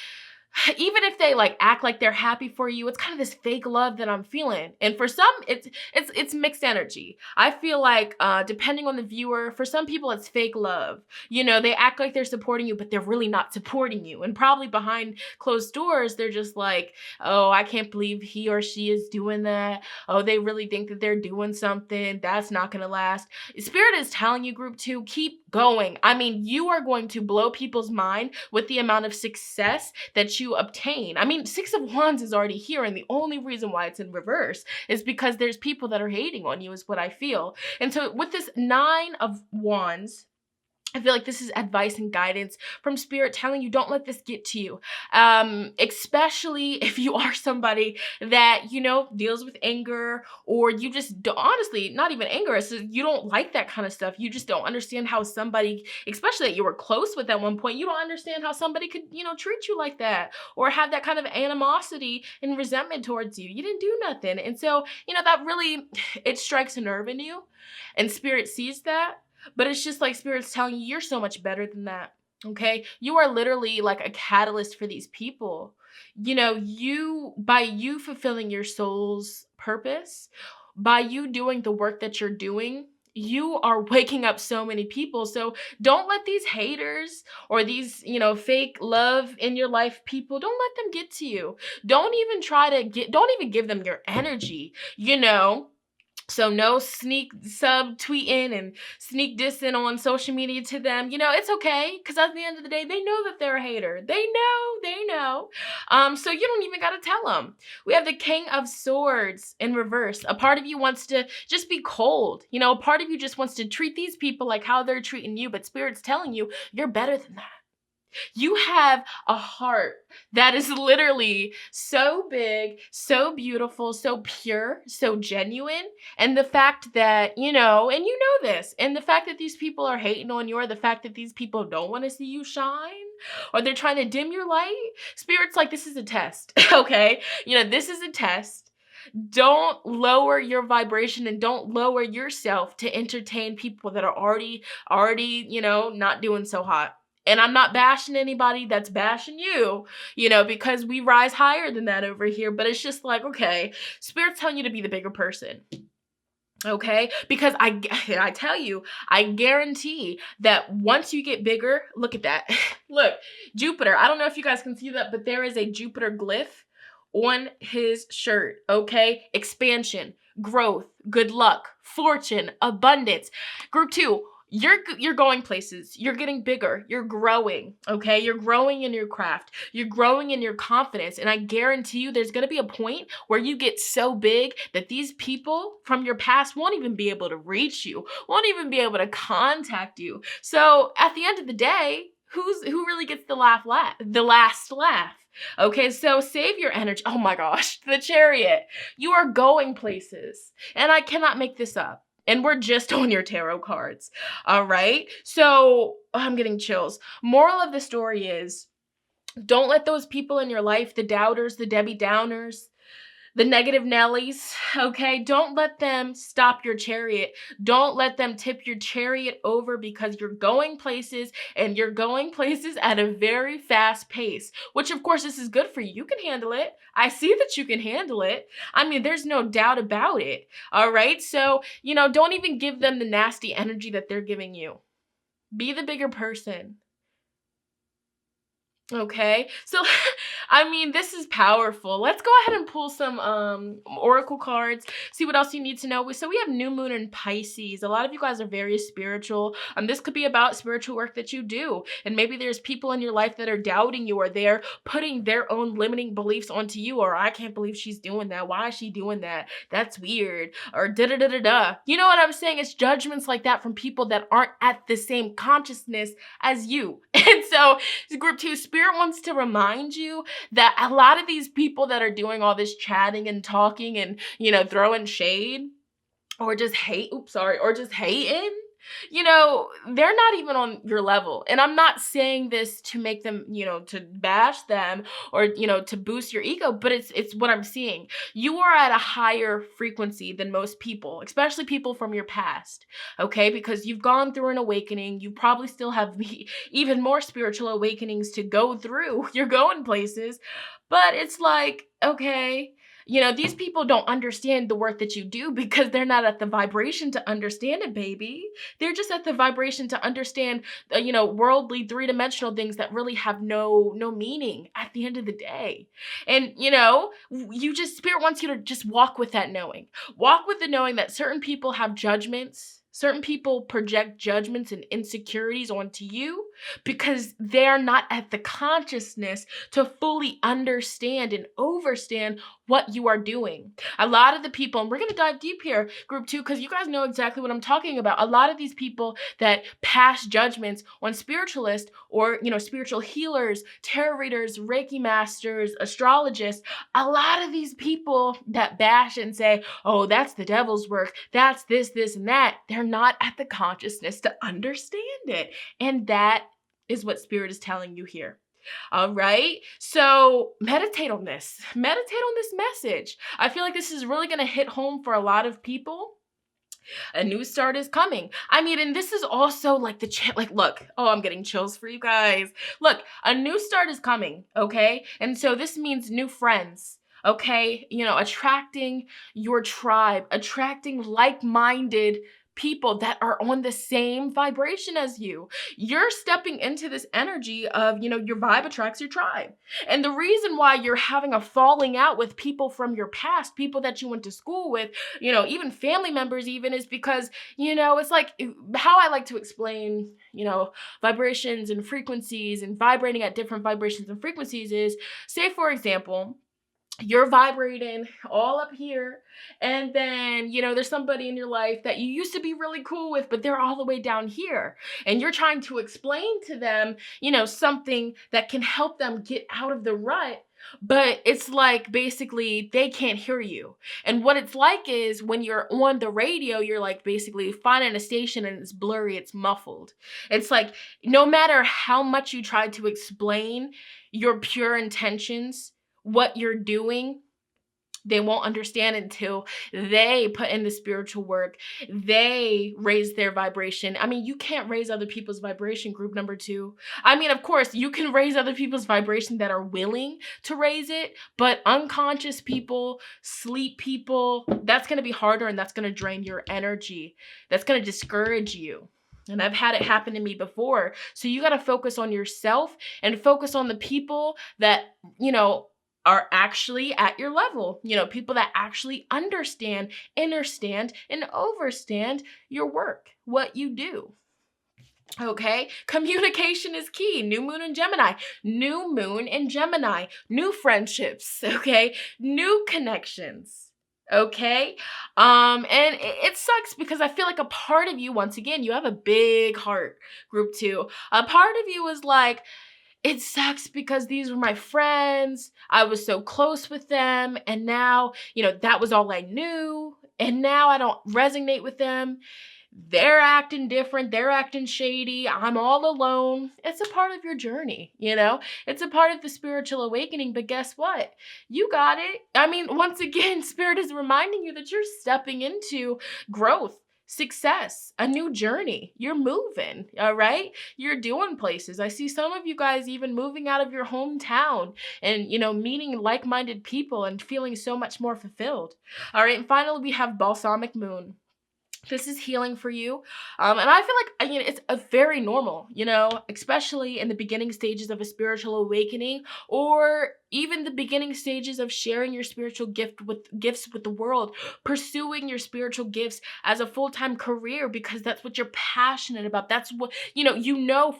even if they like act like they're happy for you, it's kind of this fake love that I'm feeling. And for some, it's mixed energy. I feel like depending on the viewer, for some people it's fake love. They act like they're supporting you, but they're really not supporting you. And probably behind closed doors, they're just like, oh, I can't believe he or she is doing that. Oh, they really think that they're doing something. That's not going to last. Spirit is telling you, group 2, keep going. I mean, you are going to blow people's mind with the amount of success that you obtain. I mean, Six of Wands is already here, and the only reason why it's in reverse is because there's people that are hating on you, is what I feel. And so with this Nine of Wands, I feel like this is advice and guidance from Spirit telling you, don't let this get to you. Especially if you are somebody that, deals with anger, or you just honestly, not even anger, it's just, you don't like that kind of stuff. You just don't understand how somebody, especially that you were close with at one point, you don't understand how somebody could, treat you like that, or have that kind of animosity and resentment towards you. You didn't do nothing. And so, that really, it strikes a nerve in you, and Spirit sees that. But it's just like Spirit's telling you, you're so much better than that, okay? You are literally like a catalyst for these people. By you fulfilling your soul's purpose, by you doing the work that you're doing, you are waking up so many people. So don't let these haters or these, fake love in your life people, don't let them get to you. Don't even give them your energy, So no sneak sub tweeting and sneak dissing on social media to them. It's okay, because at the end of the day, they know that they're a hater. They know. So you don't even got to tell them. We have the King of Swords in reverse. A part of you wants to just be cold. A part of you just wants to treat these people like how they're treating you, but Spirit's telling you, you're better than that. You have a heart that is literally so big, so beautiful, so pure, so genuine. And the fact that, and this, and the fact that these people are hating on you, or the fact that these people don't want to see you shine, or they're trying to dim your light, Spirit's like, this is a test, okay? This is a test. Don't lower your vibration and don't lower yourself to entertain people that are already, not doing so hot. And I'm not bashing anybody that's bashing you, because we rise higher than that over here. But it's just like, okay, Spirit's telling you to be the bigger person. Okay, because I tell you, I guarantee that once you get bigger, look at that. Look, Jupiter. I don't know if you guys can see that, but there is a Jupiter glyph on his shirt. Okay, expansion, growth, good luck, fortune, abundance. Group 2. You're going places. You're getting bigger. You're growing, okay? You're growing in your craft. You're growing in your confidence. And I guarantee you there's going to be a point where you get so big that these people from your past won't even be able to reach you, won't even be able to contact you. So at the end of the day, who really gets the last laugh? Okay, so save your energy. Oh my gosh, the Chariot. You are going places. And I cannot make this up. And we're just on your tarot cards. All right. So I'm getting chills. Moral of the story is, don't let those people in your life, the doubters, the Debbie Downers, the negative Nellies, okay? Don't let them stop your chariot. Don't let them tip your chariot over, because you're going places, and you're going places at a very fast pace, which of course this is good for you. You can handle it. I see that you can handle it. I mean, there's no doubt about it. All right. So, don't even give them the nasty energy that they're giving you. Be the bigger person. Okay, so I mean, this is powerful. Let's go ahead and pull some oracle cards, see what else you need to know. So we have new moon in Pisces. A lot of you guys are very spiritual. This could be about spiritual work that you do, and maybe there's people in your life that are doubting you, or they're putting their own limiting beliefs onto you, or I can't believe she's doing that. Why is she doing that? That's weird. Or da da da da da. You know what I'm saying? It's judgments like that from people that aren't at the same consciousness as you. And so group 2, Spirit wants to remind you that a lot of these people that are doing all this chatting and talking and, throwing shade or just or just hating, they're not even on your level. And I'm not saying this to make them, to bash them or, to boost your ego, but it's what I'm seeing. You are at a higher frequency than most people, especially people from your past, okay? Because you've gone through an awakening. You probably still have even more spiritual awakenings to go through. You're going places, but it's like, okay, these people don't understand the work that you do because they're not at the vibration to understand it, baby. They're just at the vibration to understand, worldly, three-dimensional things that really have no meaning at the end of the day. And, Spirit wants you to just walk with that knowing. Walk with the knowing that certain people have judgments. Certain people project judgments and insecurities onto you because they're not at the consciousness to fully understand and overstand what you are doing. A lot of the people, and we're going to dive deep here, group 2, because you guys know exactly what I'm talking about. A lot of these people that pass judgments on spiritualists or, spiritual healers, tarot readers, Reiki masters, astrologists, a lot of these people that bash and say, oh, that's the devil's work, that's this, and that, they're not at the consciousness to understand it. And that is what Spirit is telling you here. All right. So meditate on this. Meditate on this message. I feel like this is really going to hit home for a lot of people. A new start is coming. I mean, and this is also like look, I'm getting chills for you guys. Look, a new start is coming. Okay. And so this means new friends. Okay. Attracting your tribe, attracting like-minded people that are on the same vibration as you. You're stepping into this energy of, your vibe attracts your tribe. And the reason why you're having a falling out with people from your past, people that you went to school with, even family members even, is because, it's like how I like to explain, vibrations and frequencies and vibrating at different vibrations and frequencies is, say, for example, you're vibrating all up here, and then, there's somebody in your life that you used to be really cool with, but they're all the way down here, and you're trying to explain to them, something that can help them get out of the rut, but it's like basically they can't hear you. And what it's like is when you're on the radio, you're like basically finding a station and it's blurry, it's muffled. It's like no matter how much you try to explain your pure intentions, what you're doing, they won't understand until they put in the spiritual work. They raise their vibration. I mean, you can't raise other people's vibration, group number 2. I mean, of course, you can raise other people's vibration that are willing to raise it, but unconscious people, sleep people, that's going to be harder and that's going to drain your energy. That's going to discourage you. And I've had it happen to me before. So you got to focus on yourself and focus on the people that, are actually at your level, people that actually understand, and overstand your work, what you do. Okay, communication is key. New moon in Gemini, new friendships, okay, new connections. Okay. And it sucks because I feel like a part of you, once again, you have a big heart, group 2. A part of you is like, it sucks because these were my friends. I was so close with them. And now, that was all I knew. And now I don't resonate with them. They're acting different. They're acting shady. I'm all alone. It's a part of your journey, It's a part of the spiritual awakening. But guess what? You got it. I mean, once again, Spirit is reminding you that you're stepping into growth, success, a new journey. You're moving, all right? You're doing places. I see some of you guys even moving out of your hometown and, meeting like-minded people and feeling so much more fulfilled. All right, and finally, we have Balsamic Moon. This is healing for you. And I feel like, it's a very normal, especially in the beginning stages of a spiritual awakening, or even the beginning stages of sharing your spiritual gifts with the world, pursuing your spiritual gifts as a full-time career, because that's what you're passionate about. That's what,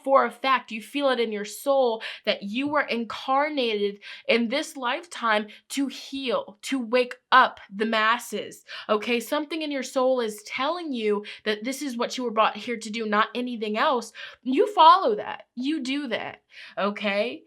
for a fact, you feel it in your soul that you were incarnated in this lifetime to heal, to wake up the masses. Okay, something in your soul is telling you that this is what you were brought here to do, not anything else. You follow that. You do that. Okay.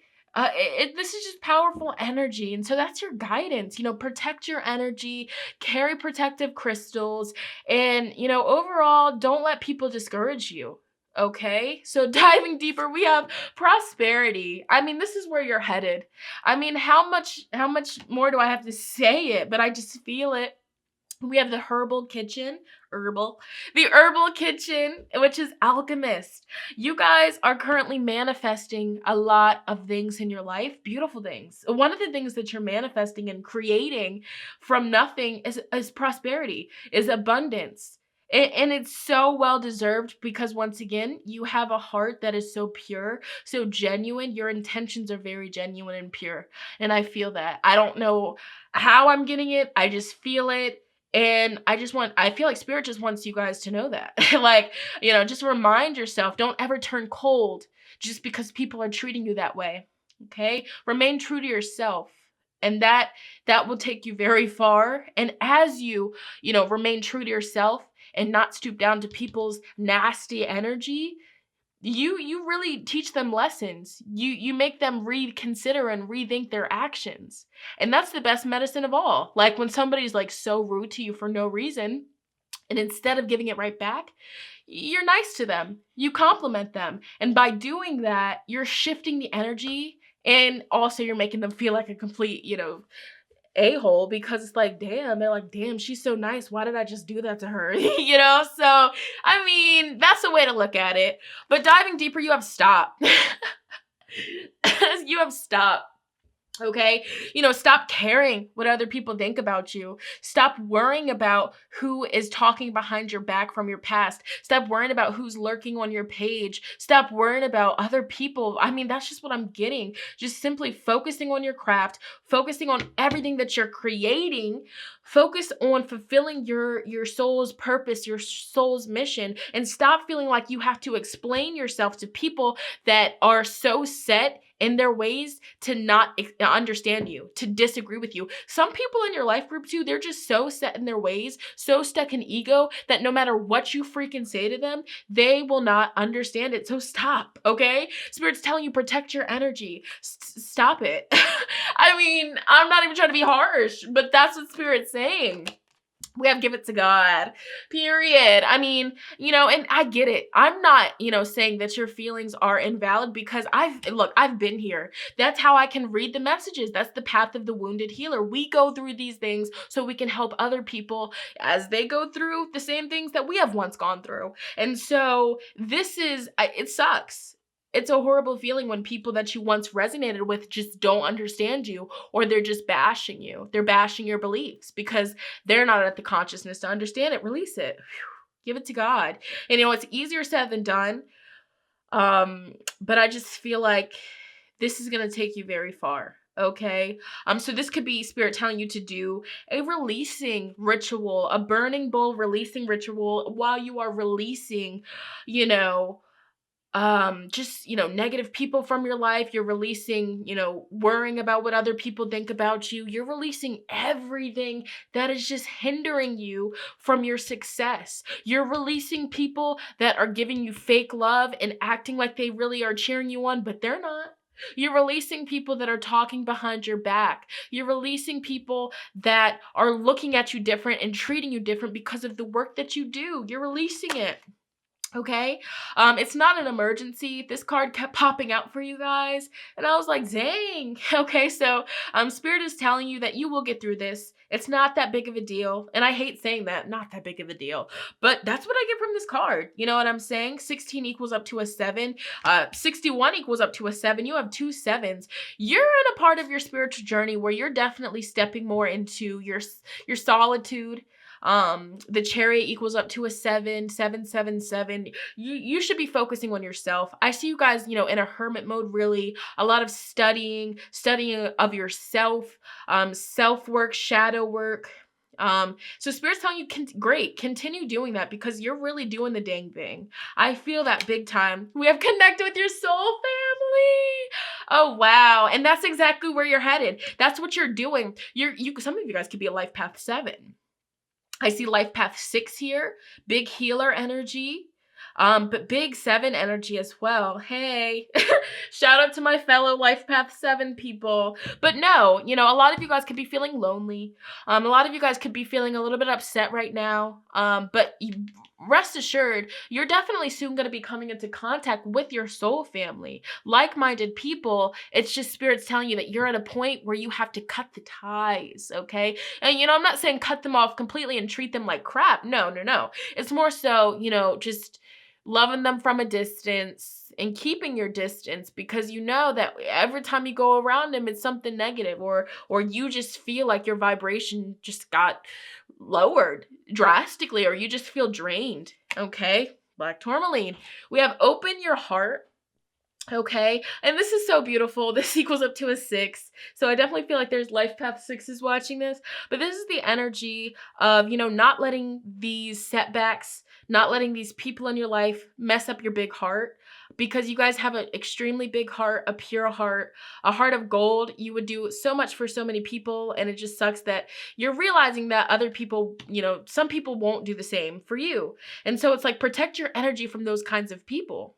This is just powerful energy. And so that's your guidance. Protect your energy, carry protective crystals, and, overall, don't let people discourage you. Okay, so diving deeper, we have prosperity. This is where you're headed. How much more do I have to say it? But I just feel it. We have the herbal kitchen, the herbal kitchen, which is alchemist. You guys are currently manifesting a lot of things in your life, beautiful things. One of the things that you're manifesting and creating from nothing is prosperity, is abundance. And it's so well deserved, because once again, you have a heart that is so pure, so genuine. Your intentions are very genuine and pure. And I feel that. I don't know how I'm getting it. I just feel it. And I feel like Spirit just wants you guys to know that. Just remind yourself, don't ever turn cold just because people are treating you that way. Okay? Remain true to yourself. And that will take you very far. And as you, remain true to yourself and not stoop down to people's nasty energy, you really teach them lessons. You make them reconsider and rethink their actions. And that's the best medicine of all. Like when somebody's like so rude to you for no reason, and instead of giving it right back, you're nice to them. You compliment them. And by doing that, you're shifting the energy, and also you're making them feel like a complete, a-hole, because it's like, damn, they're like, damn, she's so nice. Why did I just do that to her? So, that's the way to look at it. But diving deeper, you have stop. You have stop. Okay? Stop caring what other people think about you. Stop worrying about who is talking behind your back from your past. Stop worrying about who's lurking on your page. Stop worrying about other people. That's just what I'm getting. Just simply focusing on your craft, focusing on everything that you're creating. Focus on fulfilling your soul's purpose, your soul's mission, and stop feeling like you have to explain yourself to people that are so set in their ways to not understand you, to disagree with you. Some people in your life group too, they're just so set in their ways, so stuck in ego, that no matter what you freaking say to them, they will not understand it. So stop, okay? Spirit's telling you, protect your energy. Stop it. I'm not even trying to be harsh, but that's what Spirit's saying. We have give it to God, period. And I get it. I'm not, saying that your feelings are invalid, because I've been here. That's how I can read the messages. That's the path of the wounded healer. We go through these things so we can help other people as they go through the same things that we have once gone through. And so it sucks. It's a horrible feeling when people that you once resonated with just don't understand you, or they're just bashing you. They're bashing your beliefs because they're not at the consciousness to understand it. Release it. Give it to God. And it's easier said than done. But I just feel like this is going to take you very far. Okay. So this could be Spirit telling you to do a releasing ritual, a burning bowl releasing ritual, while you are releasing, negative people from your life. You're releasing, worrying about what other people think about you. You're releasing everything that is just hindering you from your success. You're releasing people that are giving you fake love and acting like they really are cheering you on, but they're not. You're releasing people that are talking behind your back. You're releasing people that are looking at you different and treating you different because of the work that you do. You're releasing it. Okay, it's not an emergency. This card kept popping out for you guys, and I was like, dang. Okay, so Spirit is telling you that you will get through this. It's not that big of a deal, and I hate saying that, not that big of a deal, but that's what I get from this card. You know what I'm saying? 16 equals up to a 7. 61 equals up to a 7. You have 2 7s. You're in a part of your spiritual journey where you're definitely stepping more into your solitude. The Chariot equals up to a 7, 777. You should be focusing on yourself. I see you guys, in a hermit mode, really. A lot of studying of yourself, self-work, shadow work. So Spirit's telling you, great, continue doing that because you're really doing the dang thing. I feel that big time. We have connected with your soul family. Oh, wow. And that's exactly where you're headed. That's what you're doing. Some of you guys could be a life path 7. I see life path 6 here, big healer energy. But big 7 energy as well. Hey, shout out to my fellow life path 7 people. But no, a lot of you guys could be feeling lonely. A lot of you guys could be feeling a little bit upset right now. But rest assured, you're definitely soon going to be coming into contact with your soul family, like-minded people. It's just Spirit's telling you that you're at a point where you have to cut the ties, okay? And, I'm not saying cut them off completely and treat them like crap. No. It's more so, just loving them from a distance and keeping your distance because you know that every time you go around them, it's something negative or you just feel like your vibration just got lowered drastically or you just feel drained, okay? Black tourmaline. We have open your heart. Okay, and this is so beautiful. This equals up to a 6. So I definitely feel like there's life path 6s watching this. But this is the energy of, not letting these setbacks, not letting these people in your life mess up your big heart. Because you guys have an extremely big heart, a pure heart, a heart of gold. You would do so much for so many people. And it just sucks that you're realizing that other people, some people won't do the same for you. And so it's like protect your energy from those kinds of people.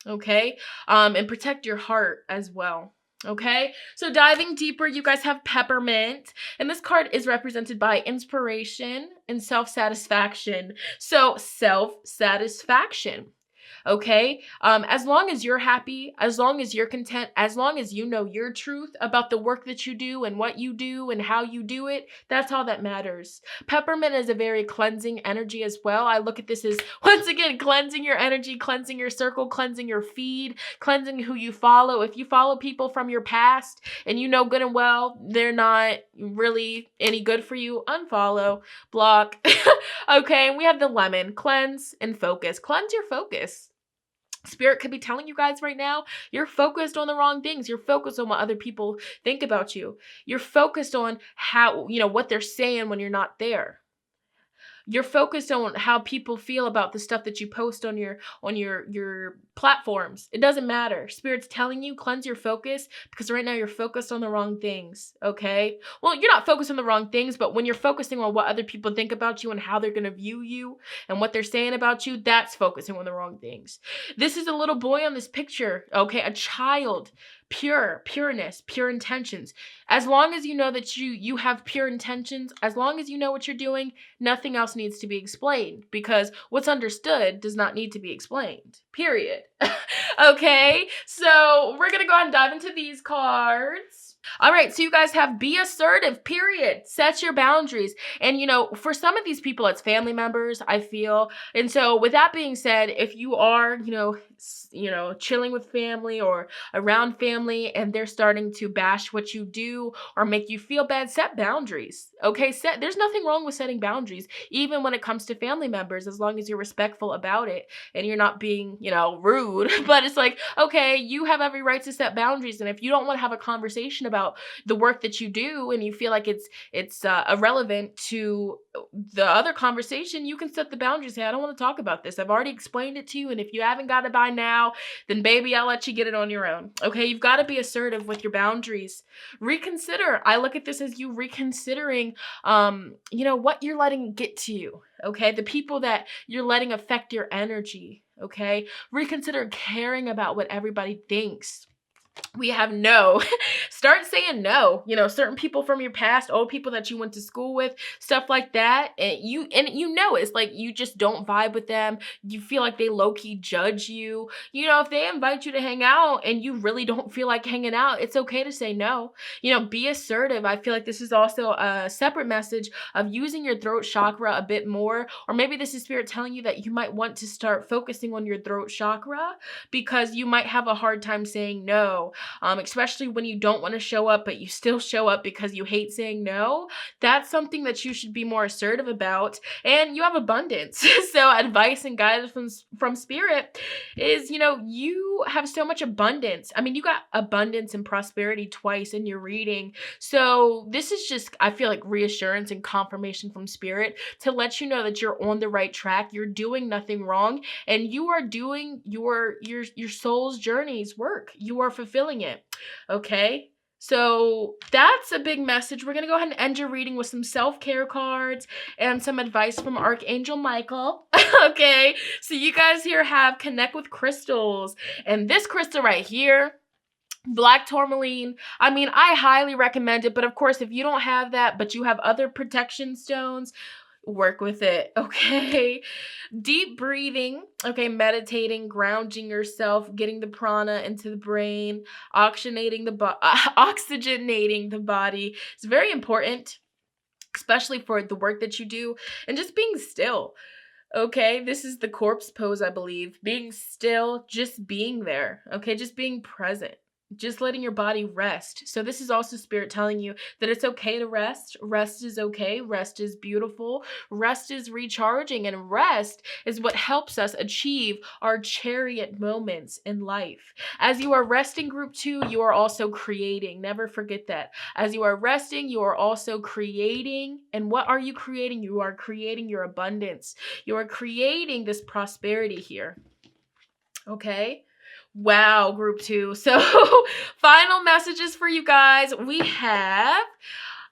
Okay, and protect your heart as well. Okay, so diving deeper, you guys have Peppermint, and this card is represented by inspiration and self-satisfaction. So self-satisfaction. Okay, as long as you're happy, as long as you're content, as long as you know your truth about the work that you do and what you do and how you do it, that's all that matters. Peppermint is a very cleansing energy as well. I look at this as, once again, cleansing your energy, cleansing your circle, cleansing your feed, cleansing who you follow. If you follow people from your past and you know good and well they're not really any good for you, unfollow, block. Okay, and we have the lemon, cleanse and focus. Cleanse your focus. Spirit could be telling you guys right now, you're focused on the wrong things. You're focused on what other people think about you. You're focused on how, what they're saying when you're not there. You're focused on how people feel about the stuff that you post on your platforms. It doesn't matter. Spirit's telling you, cleanse your focus because right now you're focused on the wrong things, okay? Well, you're not focused on the wrong things, but when you're focusing on what other people think about you and how they're going to view you and what they're saying about you, that's focusing on the wrong things. This is a little boy on this picture, okay? A child. Pureness, pure intentions. As long as you know that you have pure intentions, as long as you know what you're doing, nothing else needs to be explained because what's understood does not need to be explained. Period. Okay, so we're gonna go ahead and dive into these cards. All right, so you guys have be assertive, period. Set your boundaries. And, for some of these people, it's family members, I feel. And so with that being said, if you are, chilling with family or around family and they're starting to bash what you do or make you feel bad, set boundaries. Okay, there's nothing wrong with setting boundaries, even when it comes to family members, as long as you're respectful about it and you're not being, rude. But it's like, okay, you have every right to set boundaries. And if you don't want to have a conversation about the work that you do and you feel like it's irrelevant to the other conversation, you can set the boundaries. Say, I don't want to talk about this. I've already explained it to you. And if you haven't got it by now, then baby, I'll let you get it on your own. Okay, you've got to be assertive with your boundaries. Reconsider. I look at this as you reconsidering, what you're letting get to you. Okay, the people that you're letting affect your energy. Okay, reconsider caring about what everybody thinks. We have no. Start saying no. Certain people from your past, old people that you went to school with, stuff like that. And it's like you just don't vibe with them. You feel like they low-key judge you. If they invite you to hang out and you really don't feel like hanging out, it's okay to say no. Be assertive. I feel like this is also a separate message of using your throat chakra a bit more. Or maybe this is Spirit telling you that you might want to start focusing on your throat chakra because you might have a hard time saying no. no, especially when you don't want to show up, but you still show up because you hate saying no. That's something that you should be more assertive about, and you have abundance. So advice and guidance from spirit is, you have so much abundance. I mean, you got abundance and prosperity twice in your reading. So this is just, I feel like, reassurance and confirmation from spirit to let you know that you're on the right track. You're doing nothing wrong, and you are doing your soul's journey's work. You are fulfilling it. Okay? So that's a big message. We're going to go ahead and end your reading with some self-care cards and some advice from Archangel Micheal. Okay? So you guys here have connect with crystals. And this crystal right here, black tourmaline, I mean, I highly recommend it. But of course, if you don't have that, but you have other protection stones, work with it, okay? Deep breathing, okay, meditating, grounding yourself, getting the prana into the brain, oxygenating the body. It's very important, especially for the work that you do, and just being still. Okay, this is the corpse pose, I believe. Being still, just being there, okay? Just being present. Just letting your body rest. So this is also spirit telling you that it's okay to rest. Rest is okay. Rest is beautiful. Rest is recharging. And rest is what helps us achieve our chariot moments in life. As you are resting, group 2, you are also creating. Never forget that. As you are resting, you are also creating. And what are you creating? You are creating your abundance. You are creating this prosperity here. Okay? Wow, group 2. So final messages for you guys. We have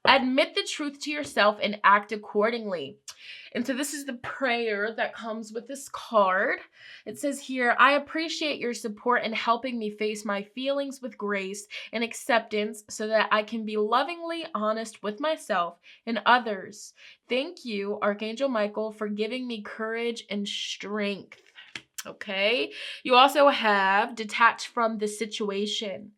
admit the truth to yourself and act accordingly. And so this is the prayer that comes with this card. It says here, I appreciate your support in helping me face my feelings with grace and acceptance so that I can be lovingly honest with myself and others. Thank you, Archangel Micheal, for giving me courage and strength. Okay, you also have detach from the situation.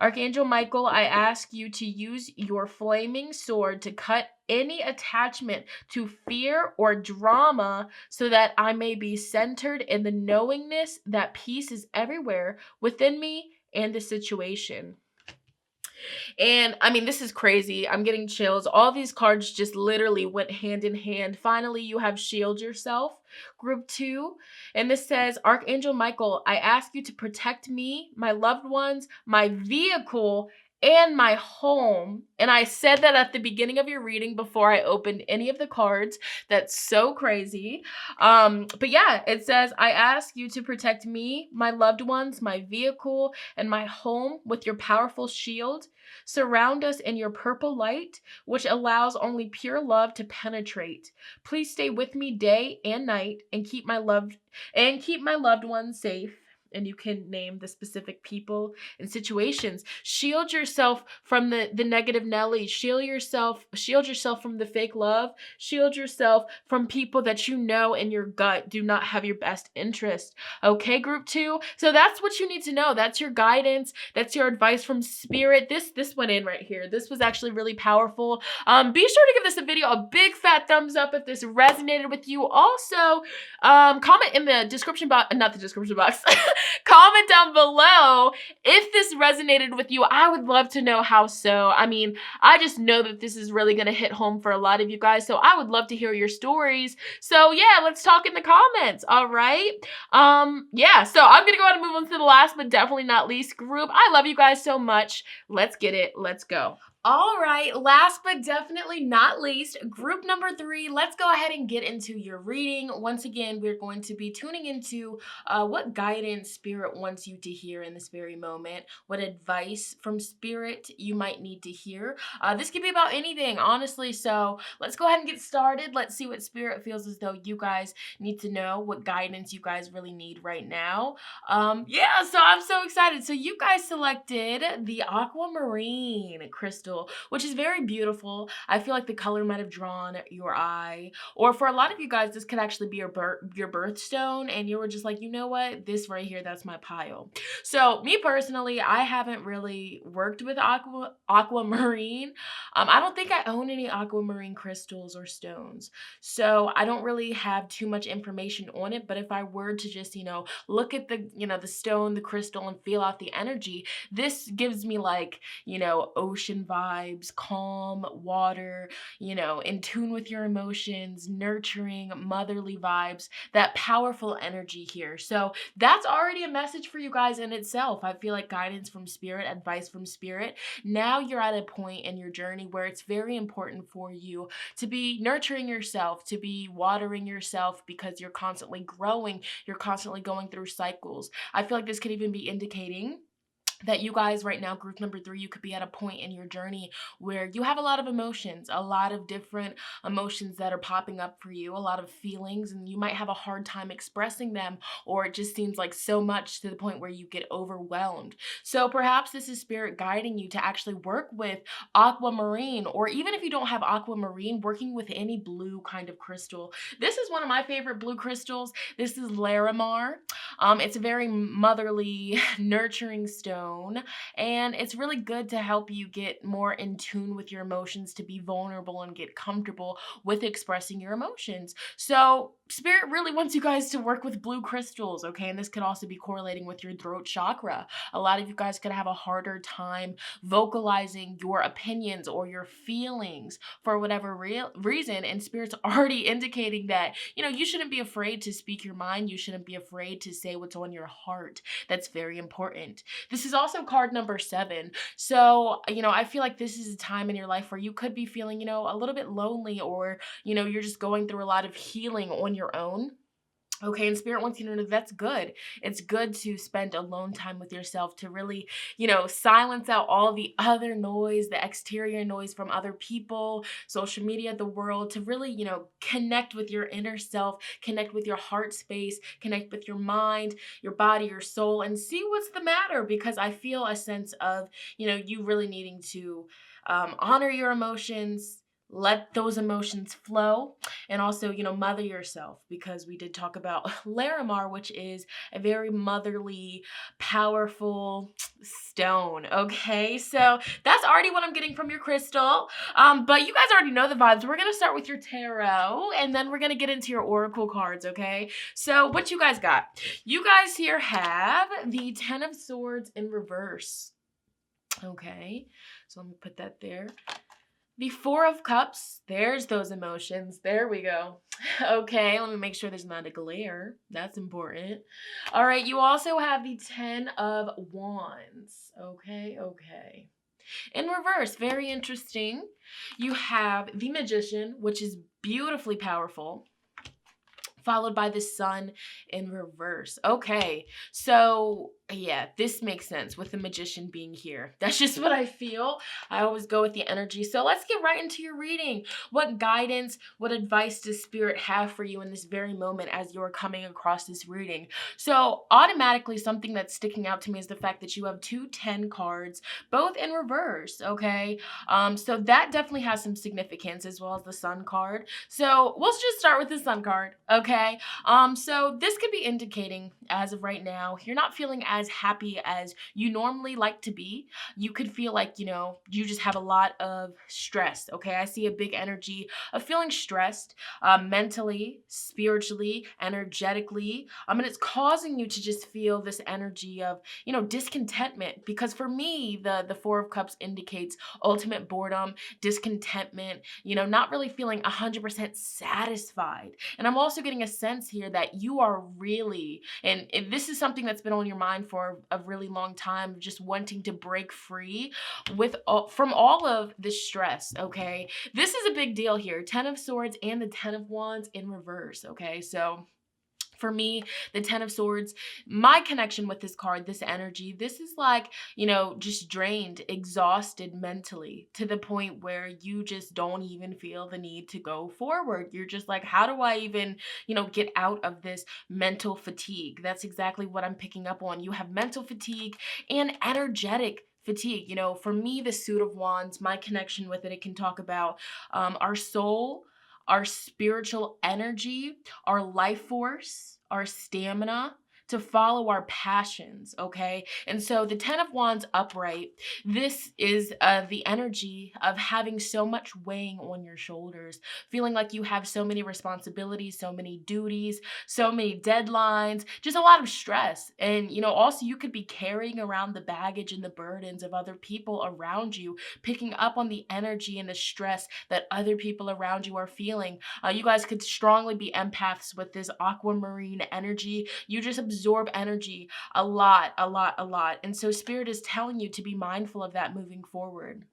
Archangel Micheal, I ask you to use your flaming sword to cut any attachment to fear or drama so that I may be centered in the knowingness that peace is everywhere within me and the situation. And I mean, this is crazy. I'm getting chills. All these cards just literally went hand in hand. Finally, you have shield yourself, group 2. And this says, Archangel Micheal, I ask you to protect me, my loved ones, my vehicle, and my home. And I said that at the beginning of your reading before I opened any of the cards. That's so crazy. But yeah, it says, I ask you to protect me, my loved ones, my vehicle, and my home with your powerful shield. Surround us in your purple light, which allows only pure love to penetrate. Please stay with me day and night and keep my loved ones safe. And you can name the specific people and situations. Shield yourself from the negative Nelly. Shield yourself from the fake love. Shield yourself from people that you know in your gut do not have your best interest. Okay, group 2? So that's what you need to know. That's your guidance. That's your advice from spirit. This went in right here. This was actually really powerful. Be sure to give this video a big fat thumbs up if this resonated with you. Also, comment in the description box, not the description box. Comment down below if this resonated with you. I would love to know how so. I mean, I just know that this is really going to hit home for a lot of you guys, so I would love to hear your stories. So yeah, let's talk in the comments, all right? Yeah, so I'm going to go ahead and move on to the last but definitely not least group. I love you guys so much. Let's get it. Let's go. All right, last but definitely not least, group number 3, let's go ahead and get into your reading. Once again, we're going to be tuning into what guidance spirit wants you to hear in this very moment, what advice from spirit you might need to hear. This could be about anything, honestly, so let's go ahead and get started. Let's see what spirit feels as though you guys need to know, what guidance you guys really need right now. Yeah, so I'm so excited. So you guys selected the aquamarine crystal crystal, which is very beautiful. I feel like the color might have drawn your eye. Or for a lot of you guys, this could actually be your birthstone, and you were just like, you know what, this right here, that's my pile. So me personally, I haven't really worked with aquamarine. I don't think I own any aquamarine crystals or stones, so I don't really have too much information on it. But if I were to just, look at the stone, the crystal, and feel out the energy, this gives me like, ocean vibes, calm water, in tune with your emotions, nurturing, motherly vibes, that powerful energy here. So that's already a message for you guys in itself. I feel like guidance from spirit, advice from spirit. Now you're at a point in your journey where it's very important for you to be nurturing yourself, to be watering yourself, because you're constantly growing, you're constantly going through cycles. I feel like this could even be indicating that you guys right now, group number 3, you could be at a point in your journey where you have a lot of emotions, a lot of different emotions that are popping up for you, a lot of feelings, and you might have a hard time expressing them, or it just seems like so much to the point where you get overwhelmed. So perhaps this is spirit guiding you to actually work with aquamarine, or even if you don't have aquamarine, working with any blue kind of crystal. This is one of my favorite blue crystals. This is Larimar. It's a very motherly, nurturing stone, and it's really good to help you get more in tune with your emotions, to be vulnerable and get comfortable with expressing your emotions. So spirit really wants you guys to work with blue crystals, okay? And this could also be correlating with your throat chakra. A lot of you guys could have a harder time vocalizing your opinions or your feelings for whatever reason, and spirit's already indicating that, you shouldn't be afraid to speak your mind. You shouldn't be afraid to say what's on your heart. That's very important. This is also card number 7. So, I feel like this is a time in your life where you could be feeling, a little bit lonely, or, you're just going through a lot of healing on your own. Okay, and spirit wants you to know that's good. It's good to spend alone time with yourself, to really, silence out all the other noise, the exterior noise from other people, social media, the world, to really, connect with your inner self, connect with your heart space, connect with your mind, your body, your soul, and see what's the matter. Because I feel a sense of, you really needing to honor your emotions, let those emotions flow, and also, mother yourself, because we did talk about Larimar, which is a very motherly, powerful stone, okay? So that's already what I'm getting from your crystal, but you guys already know the vibes. We're gonna start with your tarot, and then we're gonna get into your oracle cards, okay? So what you guys got? You guys here have the 10 of Swords in reverse, okay? So let me put that there. The 4 of Cups, there's those emotions. There we go. Okay, let me make sure there's not a glare. That's important. All right, you also have the 10 of Wands. Okay. In reverse, very interesting. You have the Magician, which is beautifully powerful, followed by the Sun in reverse. Okay, so yeah, this makes sense with the Magician being here. That's just what I feel. I always go with the energy. So let's get right into your reading. What guidance, what advice does Spirit have for you in this very moment as you're coming across this reading? So automatically, something that's sticking out to me is the fact that you have 2 10 cards, both in reverse, okay? So that definitely has some significance, as well as the Sun card. So we'll just start with the Sun card, okay? So this could be indicating, as of right now, you're not feeling as happy as you normally like to be. You could feel like, you just have a lot of stress, okay? I see a big energy of feeling stressed, mentally, spiritually, energetically, and it's causing you to just feel this energy of, discontentment, because for me, the 4 of Cups indicates ultimate boredom, discontentment, not really feeling 100% satisfied. And I'm also getting a sense here that you are really, and if this is something that's been on your mind for a really long time, just wanting to break free from all of this stress, okay? This is a big deal here. 10 of Swords and the 10 of Wands in reverse, okay? So for me, the 10 of Swords, my connection with this card, this energy, this is like, just drained, exhausted mentally, to the point where you just don't even feel the need to go forward. You're just like, how do I even, get out of this mental fatigue? That's exactly what I'm picking up on. You have mental fatigue and energetic fatigue. You know, for me, the Suit of Wands, my connection with it, it can talk about our soul, our spiritual energy, our life force, our stamina, to follow our passions, okay? And so the Ten of Wands upright, this is the energy of having so much weighing on your shoulders, feeling like you have so many responsibilities, so many duties, so many deadlines, just a lot of stress. And, you know, also you could be carrying around the baggage and the burdens of other people around you, picking up on the energy and the stress that other people around you are feeling. You guys could strongly be empaths with this aquamarine energy. You just absorb energy a lot, a lot, a lot. And so Spirit is telling you to be mindful of that moving forward.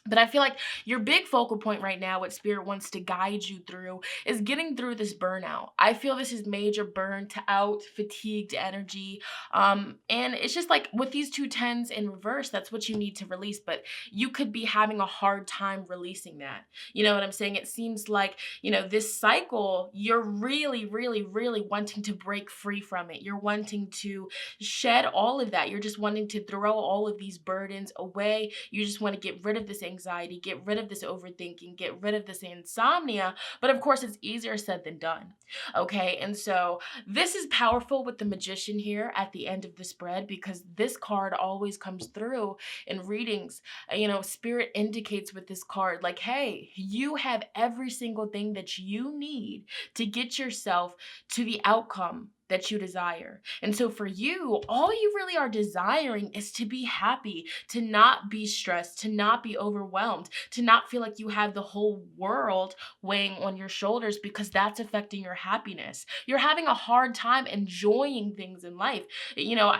But I feel like your big focal point right now, what Spirit wants to guide you through, is getting through this burnout. I feel this is major burnt out, fatigued energy. And it's just like with these two tens in reverse, that's what you need to release. But you could be having a hard time releasing that. You know what I'm saying? It seems like, you know, this cycle, you're really, really, really wanting to break free from it. You're wanting to shed all of that. You're just wanting to throw all of these burdens away. You just want to get rid of this anxiety, get rid of this overthinking, get rid of this insomnia. But of course, it's easier said than done. Okay. And so this is powerful with the Magician here at the end of the spread, because this card always comes through in readings. You know, Spirit indicates with this card, like, hey, you have every single thing that you need to get yourself to the outcome that you desire. And so for you, all you really are desiring is to be happy, to not be stressed, to not be overwhelmed, to not feel like you have the whole world weighing on your shoulders, because that's affecting your happiness. You're having a hard time enjoying things in life. You know,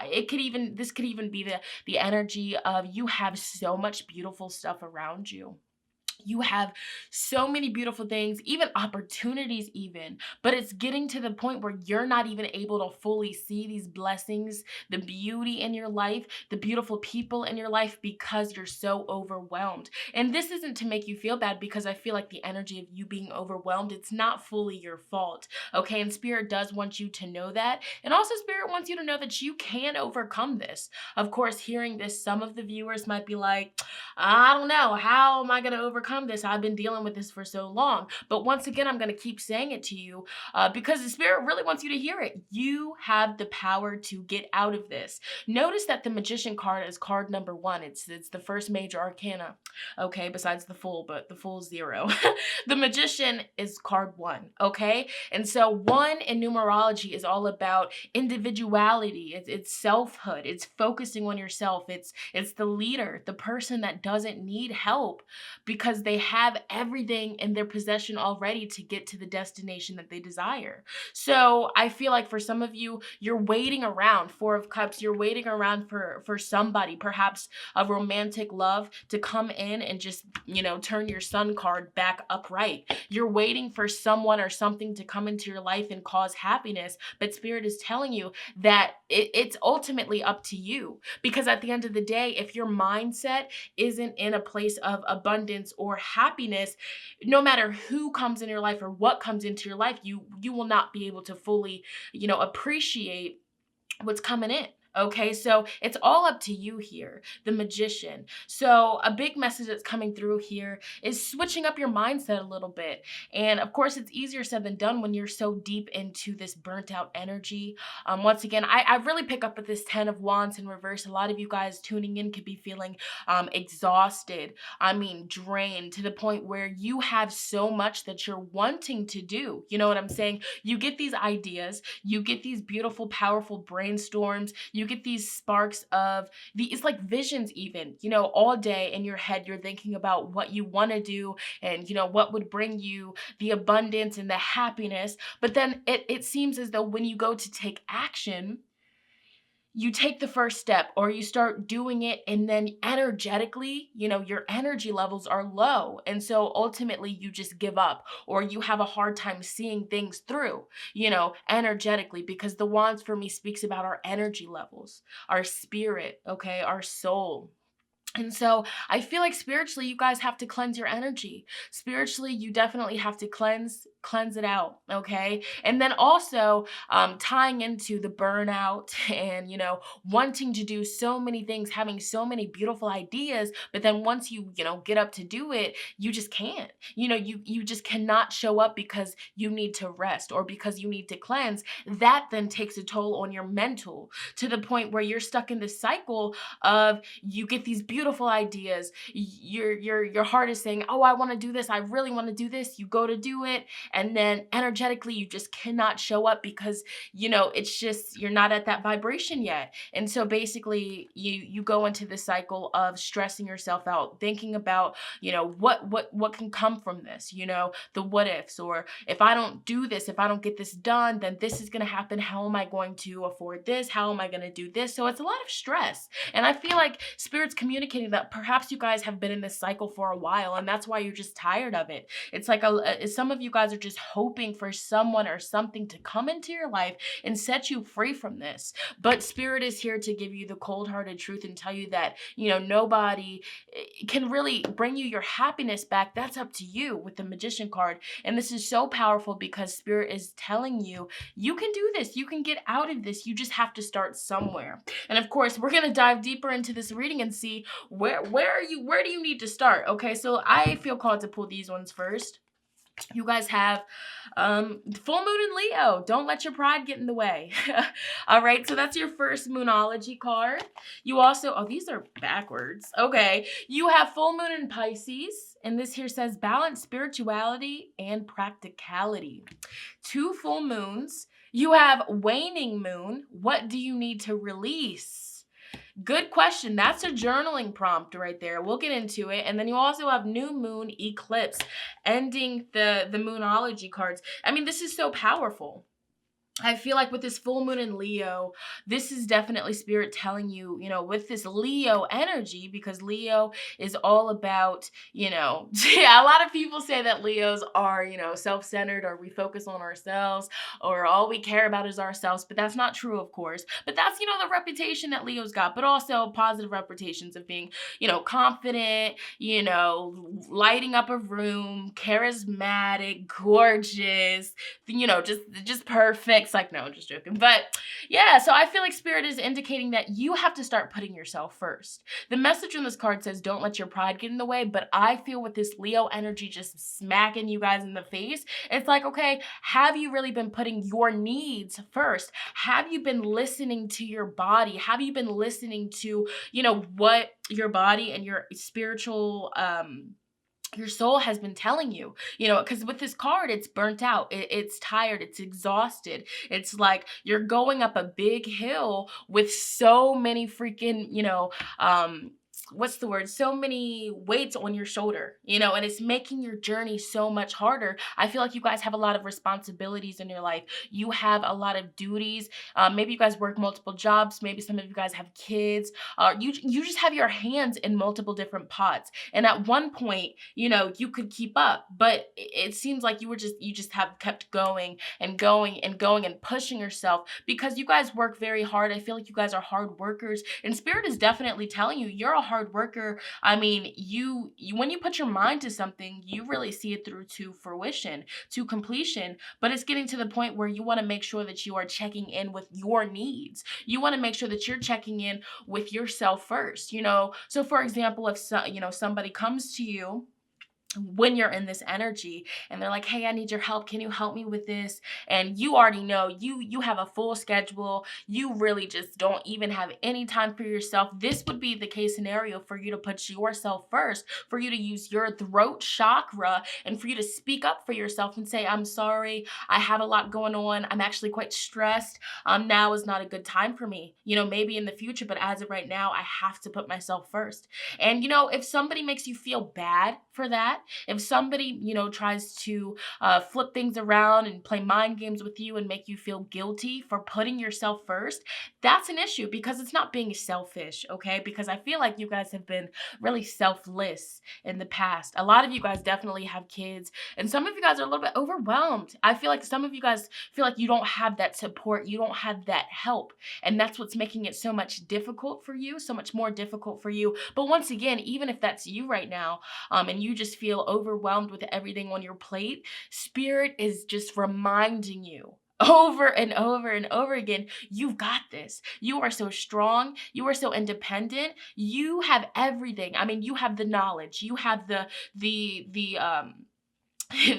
this could even be the energy of you have so much beautiful stuff around you. You have so many beautiful things, even opportunities even, but it's getting to the point where you're not even able to fully see these blessings, the beauty in your life, the beautiful people in your life, because you're so overwhelmed. And this isn't to make you feel bad, because I feel like the energy of you being overwhelmed, it's not fully your fault, okay? And Spirit does want you to know that. And also Spirit wants you to know that you can overcome this. Of course, hearing this, some of the viewers might be like, I don't know, how am I going to overcome this? I've been dealing with this for so long. But once again, I'm going to keep saying it to you because the Spirit really wants you to hear it. You have the power to get out of this. Notice that the Magician card is card number 1. It's the first major arcana, okay, besides the Fool, but the Fool's 0. The Magician is card 1, okay? And so 1 in numerology is all about individuality. It's selfhood. It's focusing on yourself. It's the leader, the person that doesn't need help because they have everything in their possession already to get to the destination that they desire. So I feel like for some of you, you're waiting around, 4 of Cups, you're waiting around for somebody, perhaps a romantic love, to come in and just, you know, turn your Sun card back upright. You're waiting for someone or something to come into your life and cause happiness, but Spirit is telling you that it's ultimately up to you, because at the end of the day, if your mindset isn't in a place of abundance or happiness, no matter who comes in your life or what comes into your life, you will not be able to fully, you know, appreciate what's coming in. Okay, so it's all up to you here, the Magician. So a big message that's coming through here is switching up your mindset a little bit. And of course, it's easier said than done when you're so deep into this burnt out energy. Once again, I really pick up with this 10 of Wands in reverse. A lot of you guys tuning in could be feeling exhausted, I mean, drained, to the point where you have so much that you're wanting to do. You know what I'm saying? You get these ideas, you get these beautiful, powerful brainstorms, you get these sparks of it's like visions even, you know, all day in your head, you're thinking about what you want to do and, you know, what would bring you the abundance and the happiness. But then it seems as though when you go to take action, you take the first step or you start doing it, and then energetically, you know, your energy levels are low. And so ultimately you just give up, or you have a hard time seeing things through, you know, energetically, because the Wands for me speaks about our energy levels, our spirit, okay, our soul. And so I feel like spiritually, you guys have to cleanse your energy. Spiritually, you definitely have to cleanse it out. Okay. And then also tying into the burnout and, wanting to do so many things, having so many beautiful ideas. But then once you get up to do it, you just can't. You just cannot show up because you need to rest or because you need to cleanse. That then takes a toll on your mental, to the point where you're stuck in this cycle of, you get these beautiful ideas. Your heart is saying, oh, I want to do this, I really want to do this. You go to do it, and then energetically you just cannot show up because it's just, you're not at that vibration yet. And so basically you go into this cycle of stressing yourself out, thinking about what can come from this, the what ifs, or if I don't do this, if I don't get this done, then this is going to happen. How am I going to afford this? How am I going to do this? So it's a lot of stress. And I feel like Spirit's communicating that perhaps you guys have been in this cycle for a while, and that's why you're just tired of it. It's like some of you guys are just hoping for someone or something to come into your life and set you free from this. But Spirit is here to give you the cold-hearted truth and tell you that, nobody can really bring you your happiness back. That's up to you with the Magician card. And this is so powerful because Spirit is telling you, you can do this. You can get out of this. You just have to start somewhere. And of course, we're going to dive deeper into this reading and see where do you need to start? Okay, so I feel called to pull these ones first. You guys have full moon in Leo. Don't let your pride get in the way. All right, so that's your first moonology card. You also, oh, these are backwards. Okay, you have full moon in Pisces, and this here says balance spirituality and practicality. 2 full moons. You have waning moon. What do you need to release? Good question. That's a journaling prompt right there. We'll get into it. And then you also have new moon eclipse, ending the moonology cards. I mean, this is so powerful. I feel like with this full moon in Leo, this is definitely Spirit telling you, with this Leo energy, because Leo is all about, a lot of people say that Leos are, self-centered, or we focus on ourselves, or all we care about is ourselves. But that's not true, of course. But that's, the reputation that Leo's got, but also positive reputations of being, confident, lighting up a room, charismatic, gorgeous, just perfect. It's like, no, I'm just joking. But yeah, so I feel like Spirit is indicating that you have to start putting yourself first. The message on this card says, don't let your pride get in the way. But I feel with this Leo energy just smacking you guys in the face, it's like, okay, have you really been putting your needs first? Have you been listening to your body? Have you been listening to, what your body and your spiritual, your soul has been telling you, because with this card, it's burnt out, it's tired, it's exhausted. It's like you're going up a big hill with so many freaking, what's the word? So many weights on your shoulder, and it's making your journey so much harder. I feel like you guys have a lot of responsibilities in your life. You have a lot of duties. Maybe you guys work multiple jobs. Maybe some of you guys have kids. You just have your hands in multiple different pots. And at one point, you could keep up, but it seems like you just have kept going and going and going and pushing yourself because you guys work very hard. I feel like you guys are hard workers, and Spirit is definitely telling you you're a hard worker. I mean, you when you put your mind to something, you really see it through to fruition, to completion. But it's getting to the point where you want to make sure that you are checking in with your needs. You want to make sure that you're checking in with yourself first. So for example, if somebody comes to you when you're in this energy and they're like, hey, I need your help, can you help me with this? And you already know you have a full schedule, you really just don't even have any time for yourself. This would be the case scenario for you to put yourself first, for you to use your throat chakra and for you to speak up for yourself and say, I'm sorry, I have a lot going on, I'm actually quite stressed, now is not a good time for me, maybe in the future, but as of right now, I have to put myself first. And if somebody makes you feel bad for that, that. If somebody, tries to flip things around and play mind games with you and make you feel guilty for putting yourself first, that's an issue because it's not being selfish, okay? Because I feel like you guys have been really selfless in the past. A lot of you guys definitely have kids, and some of you guys are a little bit overwhelmed. I feel like some of you guys feel like you don't have that support, you don't have that help, and that's what's making it so much difficult for you, so much more difficult for you. But once again, even if that's you right now, and you just feel overwhelmed with everything on your plate, Spirit is just reminding you over and over and over again, you've got this. You are so strong. You are so independent. You have everything. I mean, you have the knowledge. You have the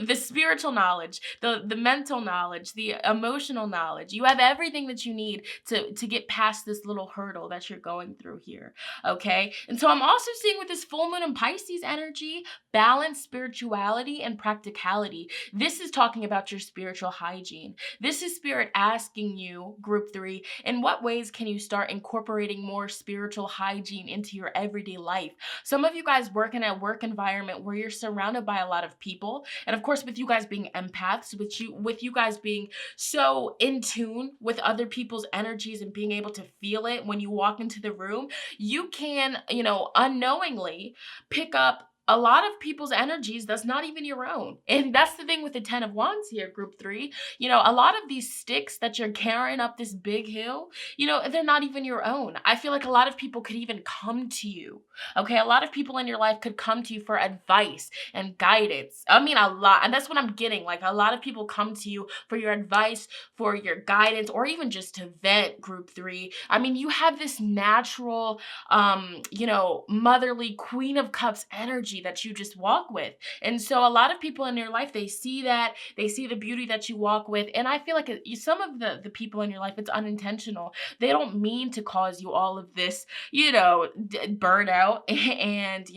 the spiritual knowledge, the mental knowledge, the emotional knowledge. You have everything that you need to get past this little hurdle that you're going through here, okay? And so I'm also seeing with this full moon in Pisces energy, balance, spirituality, and practicality. This is talking about your spiritual hygiene. This is Spirit asking you, group 3, in what ways can you start incorporating more spiritual hygiene into your everyday life? Some of you guys work in a work environment where you're surrounded by a lot of people. And of course, with you guys being empaths, with you guys being so in tune with other people's energies and being able to feel it when you walk into the room, you can, unknowingly pick up a lot of people's energies that's not even your own. And that's the thing with the 10 of Wands here, group 3. A lot of these sticks that you're carrying up this big hill, they're not even your own. I feel like a lot of people could even come to you, okay? A lot of people in your life could come to you for advice and guidance. I mean, a lot. And that's what I'm getting. Like, a lot of people come to you for your advice, for your guidance, or even just to vent, group 3. I mean, you have this natural, motherly Queen of Cups energy that you just walk with. And so a lot of people in your life, they see that, they see the beauty that you walk with. And I feel like some of the people in your life, it's unintentional. They don't mean to cause you all of this, burnout and,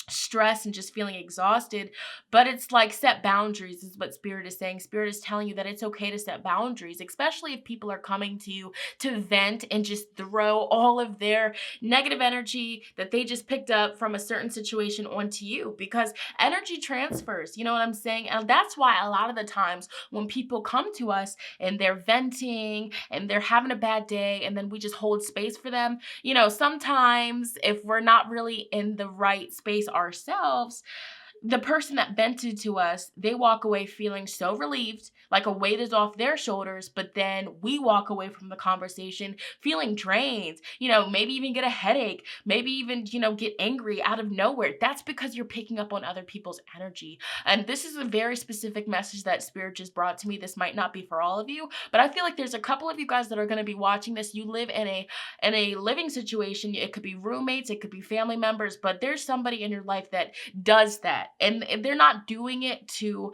stress and just feeling exhausted, but it's like, set boundaries is what Spirit is saying. Spirit is telling you that it's okay to set boundaries, especially if people are coming to you to vent and just throw all of their negative energy that they just picked up from a certain situation onto you, because energy transfers, you know what I'm saying? And that's why a lot of the times when people come to us and they're venting and they're having a bad day and then we just hold space for them, sometimes if we're not really in the right space ourselves, the person that vented to us, they walk away feeling so relieved, like a weight is off their shoulders, but then we walk away from the conversation feeling drained, maybe even get a headache, maybe even, get angry out of nowhere. That's because you're picking up on other people's energy. And this is a very specific message that Spirit just brought to me. This might not be for all of you, but I feel like there's a couple of you guys that are going to be watching this. You live in a living situation. It could be roommates, it could be family members, but there's somebody in your life that does that. And they're not doing it to,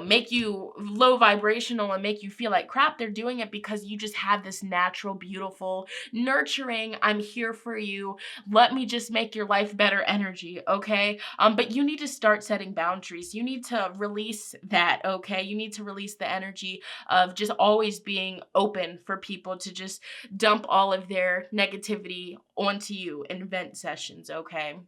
make you low vibrational and make you feel like crap. They're doing it because you just have this natural, beautiful, nurturing, I'm here for you, let me just make your life better energy, okay? But you need to start setting boundaries. You need to release that, okay? You need to release the energy of just always being open for people to just dump all of their negativity onto you in vent sessions, okay?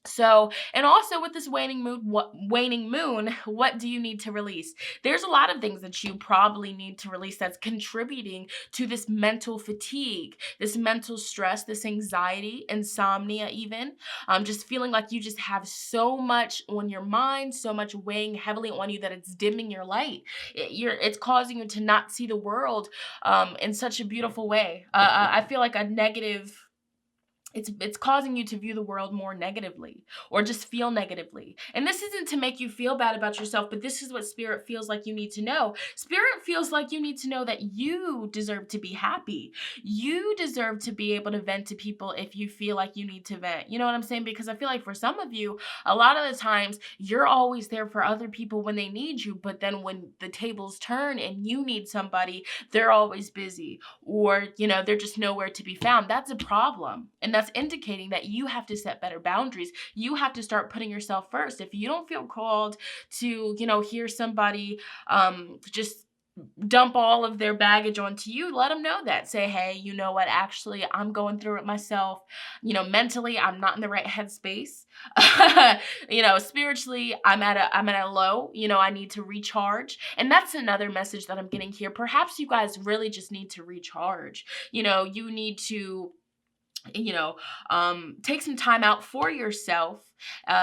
So, and also with this waning moon, what do you need to release? There's a lot of things that you probably need to release that's contributing to this mental fatigue, this mental stress, this anxiety, insomnia even, just feeling like you just have so much on your mind, so much weighing heavily on you that it's dimming your light. It's causing you to not see the world in such a beautiful way. I feel like a negative... It's causing you to view the world more negatively or just feel negatively. And this isn't to make you feel bad about yourself, but this is what Spirit feels like you need to know. Spirit feels like you need to know that you deserve to be happy. You deserve to be able to vent to people if you feel like you need to vent. You know what I'm saying? Because I feel like for some of you, a lot of the times you're always there for other people when they need you, but then when the tables turn and you need somebody, they're always busy or, they're just nowhere to be found. That's a problem. And that's indicating that you have to set better boundaries. You have to start putting yourself first. If you don't feel called to, hear somebody just dump all of their baggage onto you, let them know that. Say, hey, you know what? Actually, I'm going through it myself. Mentally, I'm not in the right headspace. Spiritually, I'm at a low. I need to recharge. And that's another message that I'm getting here. Perhaps you guys really just need to recharge. You need to take some time out for yourself,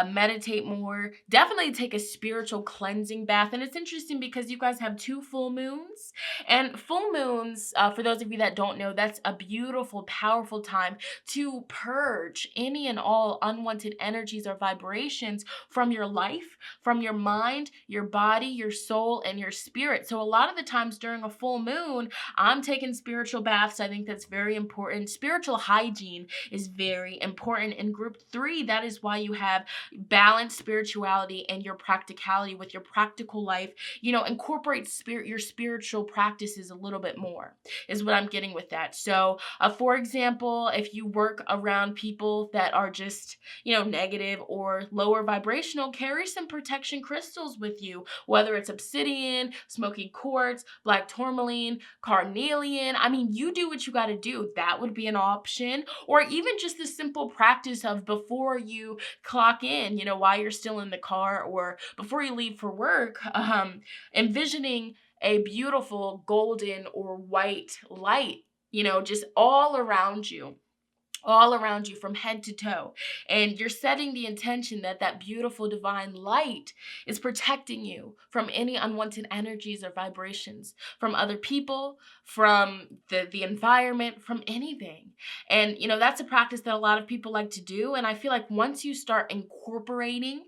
meditate more, definitely take a spiritual cleansing bath. And it's interesting because you guys have 2 full moons, and full moons, for those of you that don't know, that's a beautiful, powerful time to purge any and all unwanted energies or vibrations from your life, from your mind, your body, your soul, and your spirit. So a lot of the times during a full moon, I'm taking spiritual baths. I think that's very important. Spiritual hygiene is very important. In group 3, that is why you have balanced spirituality and your practicality with your practical life. Incorporate your spiritual practices a little bit more is what I'm getting with that. So, for example, if you work around people that are just, negative or lower vibrational, carry some protection crystals with you, whether it's obsidian, smoky quartz, black tourmaline, carnelian. I mean, you do what you got to do. That would be an option. Or even just the simple practice of before you clock in, while you're still in the car or before you leave for work, envisioning a beautiful golden or white light, just all around you from head to toe. And you're setting the intention that that beautiful divine light is protecting you from any unwanted energies or vibrations, from other people, from the environment, from anything. And, that's a practice that a lot of people like to do. And I feel like once you start incorporating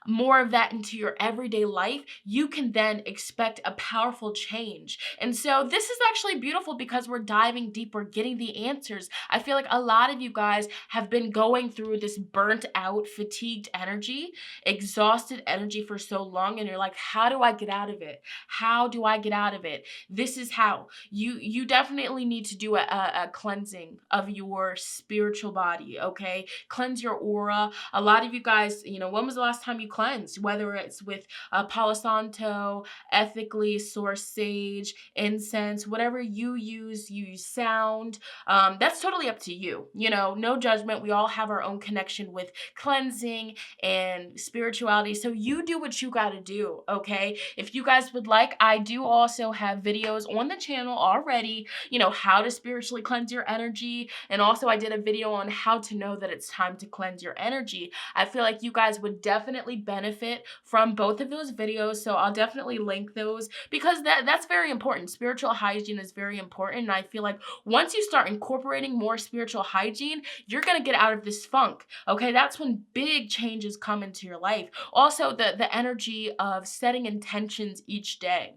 more of that into your everyday life, you can then expect a powerful change. And so this is actually beautiful because we're diving deep, we're getting the answers. I feel like a lot of you guys have been going through this burnt out, fatigued energy, exhausted energy for so long, and you're like, how do I get out of it? How do I get out of it? This is how. You definitely need to do a cleansing of your spiritual body, okay? Cleanse your aura. A lot of you guys, when was the last time you cleansed? Whether it's with Palo Santo, ethically sourced sage, incense, whatever you use sound. That's totally up to you. No judgment. We all have our own connection with cleansing and spirituality. So you do what you got to do, okay? If you guys would like, I do also have videos on the channel already, how to spiritually cleanse your energy. And also I did a video on how to know that it's time to cleanse your energy. I feel like you guys would definitely benefit from both of those videos. So I'll definitely link those because that's very important. Spiritual hygiene is very important. And I feel like once you start incorporating more spiritual hygiene, you're going to get out of this funk. Okay. That's when big changes come into your life. Also the energy of setting intentions each day.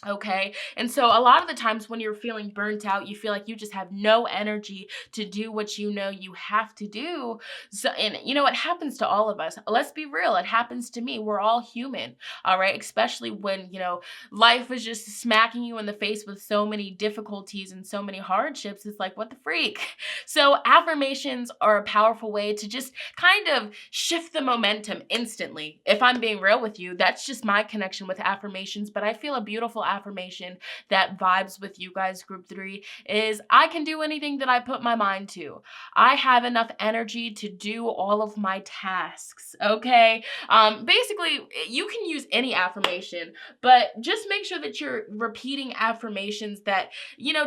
Okay. And so a lot of the times when you're feeling burnt out, you feel like you just have no energy to do what you have to do. So, and it happens to all of us. Let's be real. It happens to me. We're all human. All right. Especially when, life is just smacking you in the face with so many difficulties and so many hardships. It's like, what the freak? So affirmations are a powerful way to just kind of shift the momentum instantly. If I'm being real with you, that's just my connection with affirmations. But I feel a beautiful affirmation that vibes with you guys, group 3, is I can do anything that I put my mind to. I have enough energy to do all of my tasks, okay? Basically, you can use any affirmation, but just make sure that you're repeating affirmations that,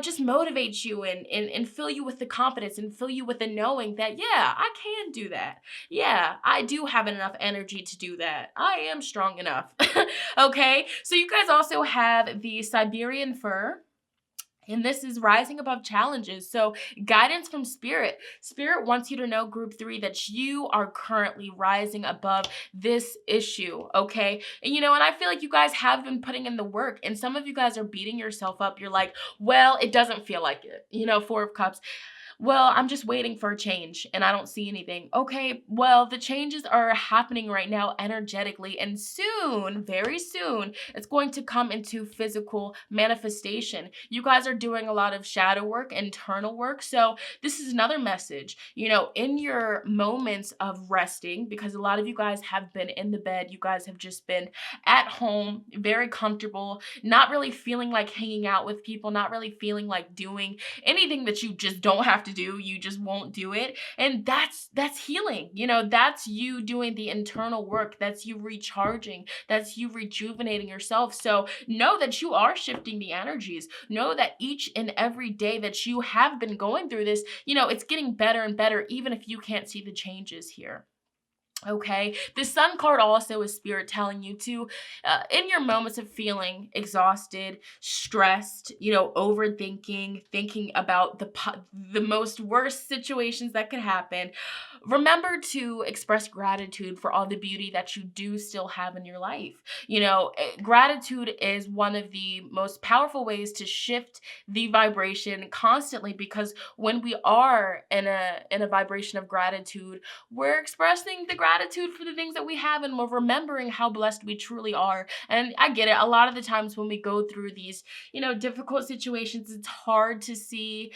just motivate you and fill you with the confidence and fill you with the knowing that, yeah, I can do that. Yeah, I do have enough energy to do that. I am strong enough. Okay? So you guys also have the Siberian fir. And this is rising above challenges. So guidance from Spirit. Spirit wants you to know, group 3, that you are currently rising above this issue, okay? And and I feel like you guys have been putting in the work, and some of you guys are beating yourself up. You're like, well, it doesn't feel like it. 4 of Cups. Well, I'm just waiting for a change and I don't see anything. Okay, well, the changes are happening right now energetically, and soon, very soon, it's going to come into physical manifestation. You guys are doing a lot of shadow work, internal work. So, this is another message. In your moments of resting, because a lot of you guys have been in the bed, you guys have just been at home, very comfortable, not really feeling like hanging out with people, not really feeling like doing anything that you just don't have to do, you just won't do it. And that's healing. That's you doing the internal work. That's you recharging. That's you rejuvenating yourself. So know that you are shifting the energies. Know that each and every day that you have been going through this, it's getting better and better, even if you can't see the changes here. Okay, the Sun card also is Spirit telling you to, in your moments of feeling exhausted, stressed, overthinking, thinking about the most worst situations that could happen, remember to express gratitude for all the beauty that you do still have in your life. Gratitude is one of the most powerful ways to shift the vibration constantly, because when we are in a vibration of gratitude, we're expressing the gratitude for the things that we have, and we're remembering how blessed we truly are. And I get it. A lot of the times when we go through these, difficult situations, it's hard to see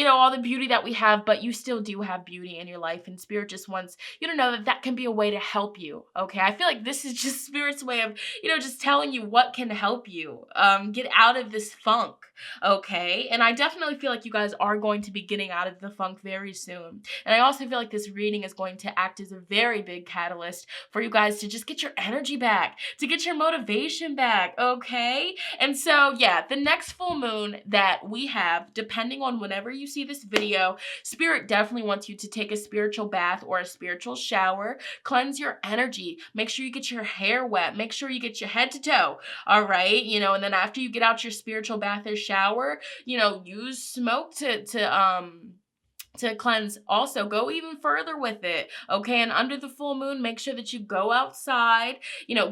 all the beauty that we have, but you still do have beauty in your life, and Spirit just wants you to know that that can be a way to help you. Okay, I feel like this is just Spirit's way of just telling you what can help you get out of this funk. Okay, and I definitely feel like you guys are going to be getting out of the funk very soon, and I also feel like this reading is going to act as a very big catalyst for you guys to just get your energy back, to get your motivation back. Okay, and so yeah, the next full moon that we have, depending on whenever you see this video, Spirit definitely wants you to take a spiritual bath or a spiritual shower, cleanse your energy, make sure you get your hair wet, make sure you get your head to toe, all right? And then after you get out your spiritual bath or shower, use smoke to cleanse. Also, go even further with it. Okay, and under the full moon, make sure that you go outside,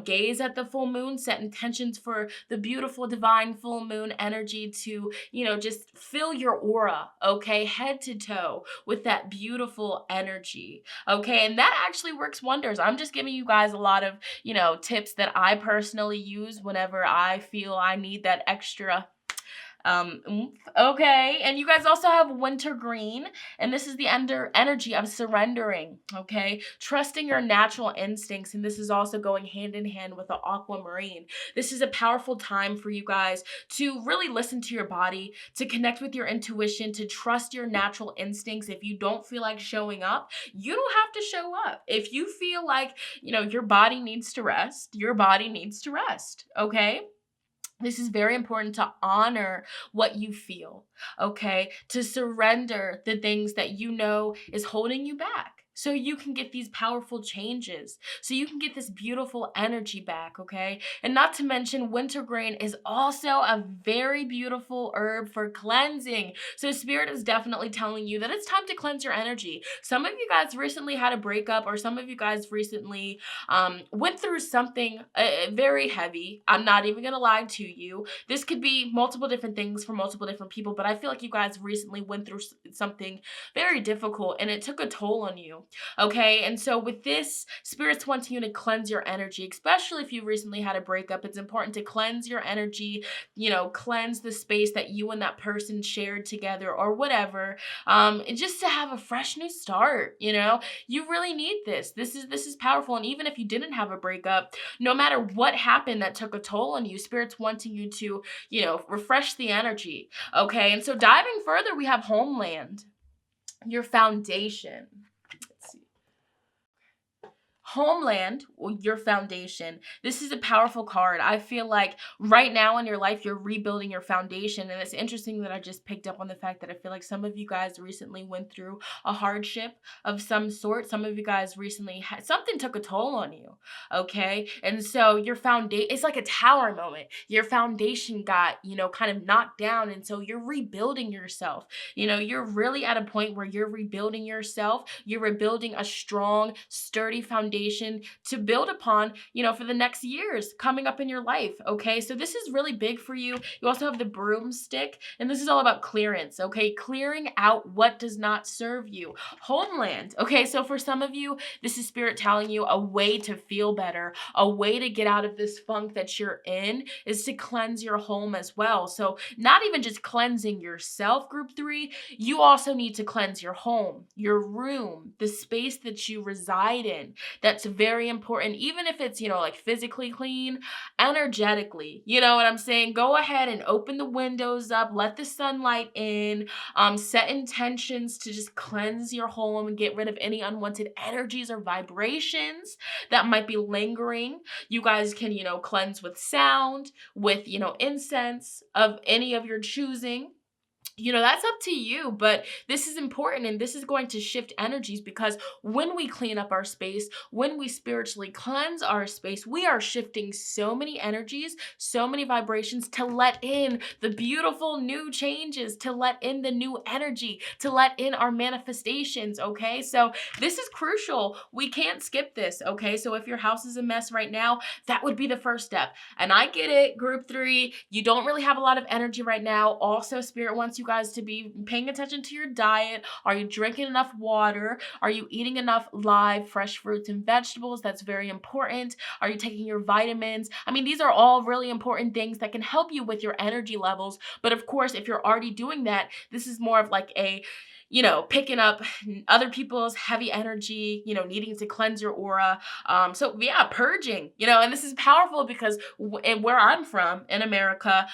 gaze at the full moon, set intentions for the beautiful divine full moon energy to, just fill your aura, okay, head to toe with that beautiful energy. Okay, and that actually works wonders. I'm just giving you guys a lot of, tips that I personally use whenever I feel I need that extra okay, and you guys also have winter green, and this is the energy of surrendering, okay, trusting your natural instincts, and this is also going hand in hand with the aquamarine. This is a powerful time for you guys to really listen to your body, to connect with your intuition, to trust your natural instincts. If you don't feel like showing up, you don't have to show up. If you feel like your body needs to rest, your body needs to rest. Okay, this is very important to honor what you feel, okay? To surrender the things that is holding you back, so you can get these powerful changes, so you can get this beautiful energy back, okay? And not to mention, wintergreen is also a very beautiful herb for cleansing. So Spirit is definitely telling you that it's time to cleanse your energy. Some of you guys recently had a breakup, or some of you guys recently went through something very heavy. I'm not even gonna lie to you. This could be multiple different things for multiple different people, but I feel like you guys recently went through something very difficult, and it took a toll on you. Okay, and so with this, Spirit's wanting you to cleanse your energy, especially if you recently had a breakup. It's important to cleanse your energy, cleanse the space that you and that person shared together or whatever, and just to have a fresh new start. You really need this. This is powerful, and even if you didn't have a breakup, no matter what happened that took a toll on you, Spirit's wanting you to, refresh the energy. Okay, and so diving further, we have Homeland, your foundation. Homeland, your foundation. This is a powerful card. I feel like right now in your life, you're rebuilding your foundation. And it's interesting that I just picked up on the fact that I feel like some of you guys recently went through a hardship of some sort. Some of you guys recently something took a toll on you. Okay. And so your foundation, it's like a tower moment. Your foundation got, kind of knocked down. And so you're rebuilding yourself. You're really at a point where you're rebuilding yourself. You're rebuilding a strong, sturdy foundation foundation to build upon, for the next years coming up in your life, okay? So this is really big for you. You also have the broomstick, and this is all about clearance, okay? Clearing out what does not serve you. Homeland, okay? So for some of you, this is Spirit telling you a way to feel better, a way to get out of this funk that you're in is to cleanse your home as well. So not even just cleansing yourself, group 3, you also need to cleanse your home, your room, the space that you reside in. That's very important. Even if it's, like physically clean, energetically, you know what I'm saying? Go ahead and open the windows up, let the sunlight in, set intentions to just cleanse your home and get rid of any unwanted energies or vibrations that might be lingering. You guys can, cleanse with sound, with, incense of any of your choosing. That's up to you, but this is important, and this is going to shift energies, because when we clean up our space, when we spiritually cleanse our space, we are shifting so many energies, so many vibrations to let in the beautiful new changes, to let in the new energy, to let in our manifestations, okay? So this is crucial. We can't skip this, okay? So if your house is a mess right now, that would be the first step. And I get it, group 3, you don't really have a lot of energy right now. Also, Spirit wants you guys to be paying attention to your diet. Are you drinking enough water? Are you eating enough live, fresh fruits and vegetables? That's very important. Are you taking your vitamins? I mean, these are all really important things that can help you with your energy levels. But of course, if you're already doing that, this is more of like a picking up other people's heavy energy, needing to cleanse your aura. So yeah, purging, and this is powerful because where I'm from in America,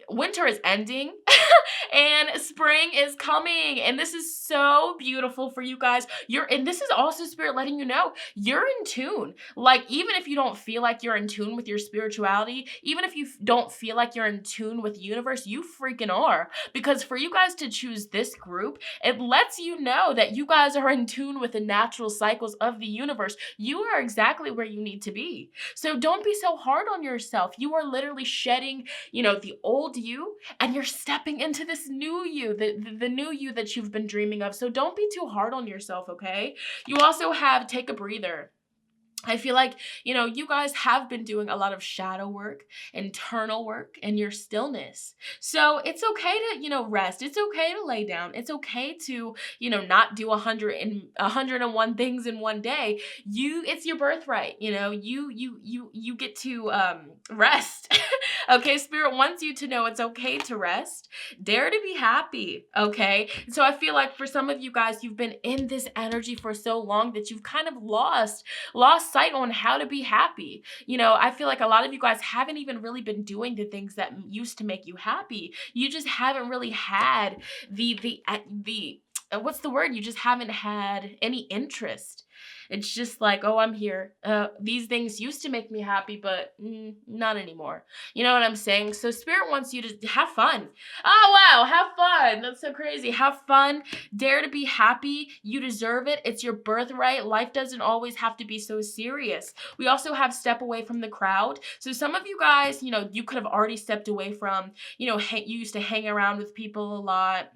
winter is ending and spring is coming. And this is so beautiful for you guys. And this is also Spirit letting you know you're in tune. Like, even if you don't feel like you're in tune with your spirituality, even if you don't feel like you're in tune with the universe, you freaking are. Because for you guys to choose this group, it lets you know that you guys are in tune with the natural cycles of the universe. You are exactly where you need to be. So don't be so hard on yourself. You are literally shedding, the old you, and you're stepping into this new you, the new you that you've been dreaming of. So don't be too hard on yourself, okay? You also have take a breather. I feel like, you guys have been doing a lot of shadow work, internal work, and your stillness. So it's okay to, rest. It's okay to lay down. It's okay to, not do 101 things in one day. It's your birthright. You get to rest. Okay, Spirit wants you to know it's okay to rest. Dare to be happy. Okay, so I feel like for some of you guys, you've been in this energy for so long that you've kind of lost sight on how to be happy. I feel like a lot of you guys haven't even really been doing the things that used to make you happy. You just haven't really had the what's the word? You just haven't had any interest. It's just like, oh, I'm here. These things used to make me happy, but not anymore. You know what I'm saying? So Spirit wants you to have fun. Oh, wow. Have fun. That's so crazy. Have fun. Dare to be happy. You deserve it. It's your birthright. Life doesn't always have to be so serious. We also have step away from the crowd. So some of you guys, you could have already stepped away from, you used to hang around with people a lot.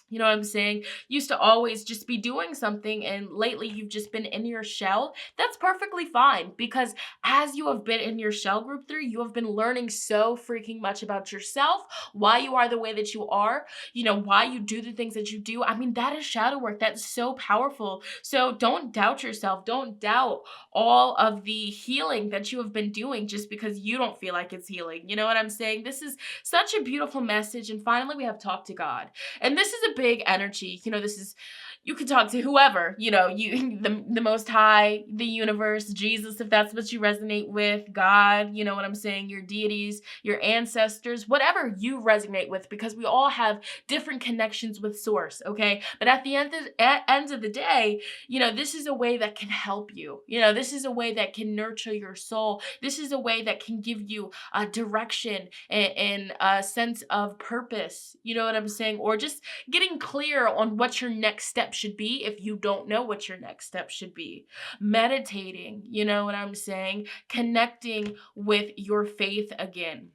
You know what I'm saying? Used to always just be doing something, and lately you've just been in your shell. That's perfectly fine, because as you have been in your shell, group 3, you have been learning so freaking much about yourself, why you are the way that you are, why you do the things that you do. I mean, that is shadow work. That's so powerful. So don't doubt yourself. Don't doubt all of the healing that you have been doing just because you don't feel like it's healing. You know what I'm saying? This is such a beautiful message. And finally, we have talk to God. And this is a big energy. This is, you can talk to whoever, the Most High, the universe, Jesus, if that's what you resonate with, God, you know what I'm saying, your deities, your ancestors, whatever you resonate with, because we all have different connections with source, okay? But at the end of the day, this is a way that can help you. This is a way that can nurture your soul. This is a way that can give you a direction and a sense of purpose, you know what I'm saying? Or just getting clear on what your next step should be if you don't know what your next step should be. Meditating, you know what I'm saying? Connecting with your faith again.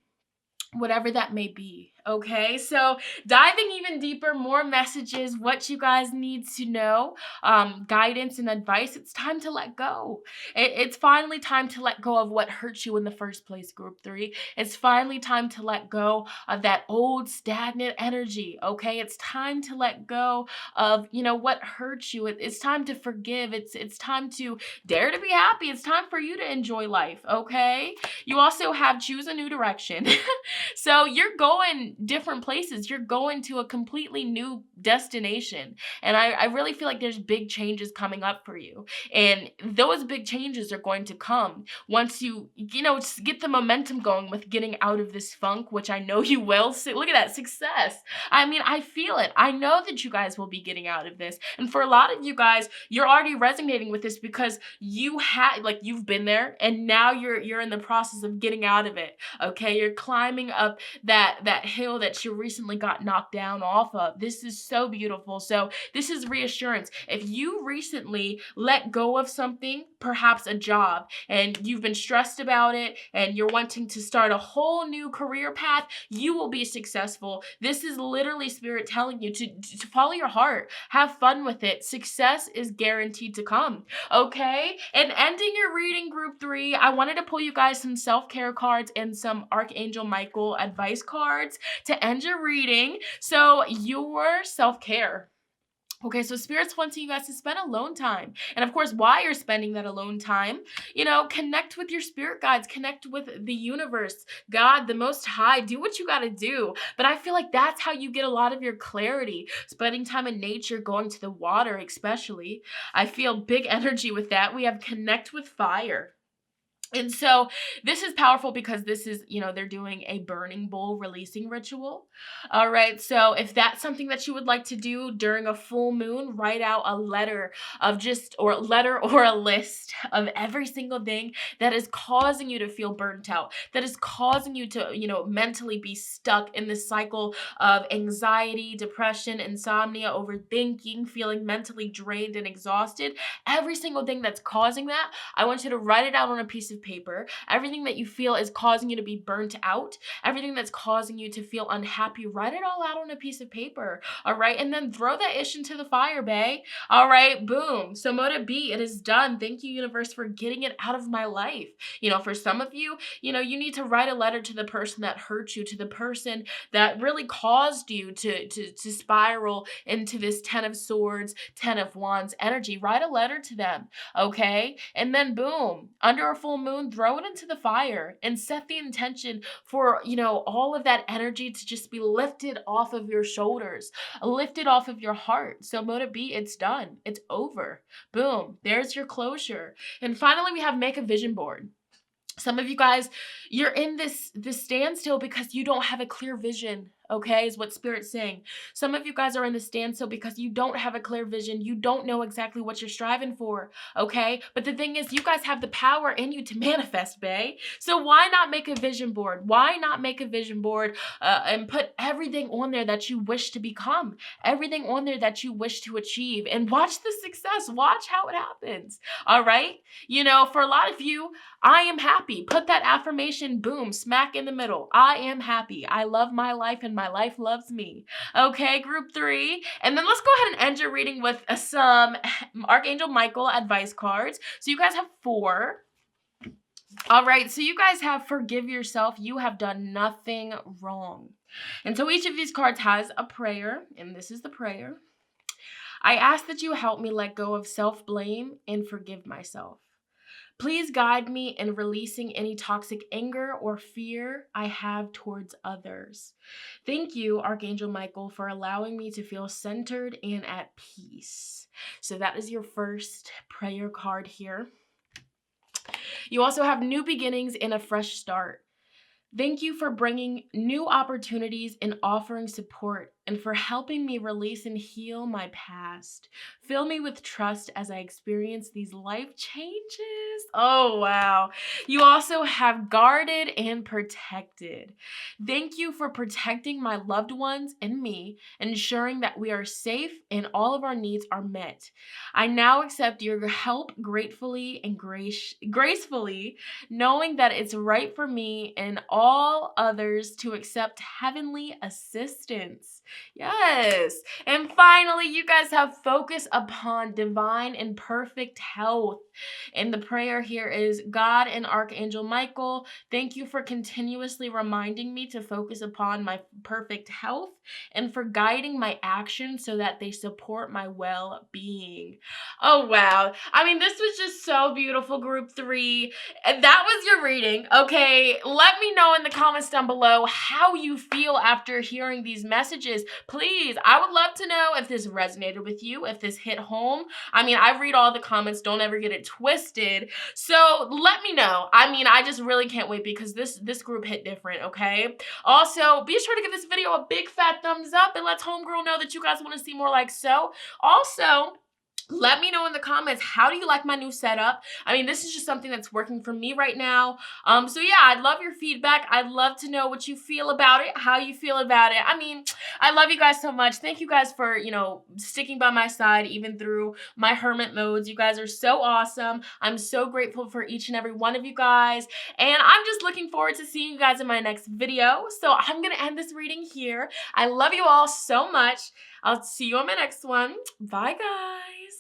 Whatever that may be, Okay, so diving even deeper, more messages, what you guys need to know, guidance and advice. It's time to let go. It's finally time to let go of what hurt you in the first place, group 3. It's finally time to let go of that old stagnant energy. Okay, it's time to let go of, what hurt you. It's time to forgive. It's time to dare to be happy. It's time for you to enjoy life. Okay, you also have choose a new direction. So you're going different places. You're going to a completely new destination. And I really feel like there's big changes coming up for you. And those big changes are going to come once you just get the momentum going with getting out of this funk, which I know you will. So look at that success. I mean, I feel it. I know that you guys will be getting out of this. And for a lot of you guys, you're already resonating with this because you've been there and now you're in the process of getting out of it. Okay, you're climbing up that hill that you recently got knocked down off of. This is so beautiful. So this is reassurance. If you recently let go of something, perhaps a job, and you've been stressed about it and you're wanting to start a whole new career path, you will be successful. This is literally spirit telling you to follow your heart. Have fun with it. Success is guaranteed to come. Okay? And ending your reading, group 3, I wanted to pull you guys some self-care cards and some Archangel Micheal advice cards to end your reading. So your self-care. Okay, so Spirit's wanting you guys to spend alone time. And of course, while you're spending that alone time, connect with your spirit guides, connect with the universe, God, the Most High, do what you got to do. But I feel like that's how you get a lot of your clarity. Spending time in nature, going to the water especially. I feel big energy with that. We have connect with fire. And so this is powerful because this is, they're doing a burning bowl releasing ritual. All right. So if that's something that you would like to do during a full moon, write out a letter or a list of every single thing that is causing you to feel burnt out, that is causing you to, mentally be stuck in this cycle of anxiety, depression, insomnia, overthinking, feeling mentally drained and exhausted. Every single thing that's causing that, I want you to write it out on a piece of paper. Everything that you feel is causing you to be burnt out, everything that's causing you to feel unhappy, write it all out on a piece of paper. All right. And then throw that ish into the fire, bae. All right. Boom. So Moda B, it is done. Thank you, universe, for getting it out of my life. For some of you, you need to write a letter to the person that hurt you, to the person that really caused you to spiral into this 10 of Swords, 10 of Wands energy. Write a letter to them. Okay. And then boom, under a full moon, throw it into the fire and set the intention for, all of that energy to just be lifted off of your shoulders, lifted off of your heart. So Moda B, it's done. It's over. Boom. There's your closure. And finally, we have make a vision board. Some of you guys, you're in this standstill because you don't have a clear vision. Okay, is what Spirit's saying. Some of you guys are in the standstill because you don't have a clear vision. You don't know exactly what you're striving for. Okay, but the thing is, you guys have the power in you to manifest, bae. So why not make a vision board? Why not make a vision board and put everything on there that you wish to become, everything on there that you wish to achieve, and watch the success. Watch how it happens. All right, for a lot of you, I am happy. Put that affirmation, boom, smack in the middle. I am happy. I love my life and my life loves me. Okay, group 3. And then let's go ahead and end your reading with some Archangel Micheal advice cards. So you guys have 4. All right, so you guys have forgive yourself. You have done nothing wrong. And so each of these cards has a prayer, and this is the prayer. I ask that you help me let go of self-blame and forgive myself. Please guide me in releasing any toxic anger or fear I have towards others. Thank you, Archangel Micheal, for allowing me to feel centered and at peace. So that is your first prayer card here. You also have new beginnings and a fresh start. Thank you for bringing new opportunities and offering support and for helping me release and heal my past. Fill me with trust as I experience these life changes. Oh, wow. You also have guarded and protected. Thank you for protecting my loved ones and me, ensuring that we are safe and all of our needs are met. I now accept your help gratefully and gracefully, knowing that it's right for me and all others to accept heavenly assistance. Yes. And finally, you guys have focus upon divine and perfect health. And the prayer here is, God and Archangel Michael, thank you for continuously reminding me to focus upon my perfect health and for guiding my actions so that they support my well-being. Oh, wow. I mean, this was just so beautiful, group 3. And that was your reading. Okay, let me know in the comments down below how you feel after hearing these messages. Please, I would love to know if this resonated with you, if this hit home. I mean, I read all the comments. Don't ever get it twisted. So let me know. I mean, I just really can't wait because this group hit different, okay? Also, be sure to give this video a big fat thumbs up and let homegirl know that you guys want to see more like so. Also, let me know in the comments, how do you like my new setup? I mean, this is just something that's working for me right now. So yeah, I'd love your feedback. I'd love to know what you feel about it, how you feel about it. I mean, I love you guys so much. Thank you guys for, sticking by my side even through my hermit modes. You guys are so awesome. I'm so grateful for each and every one of you guys. And I'm just looking forward to seeing you guys in my next video. So I'm going to end this reading here. I love you all so much. I'll see you on my next one. Bye, guys.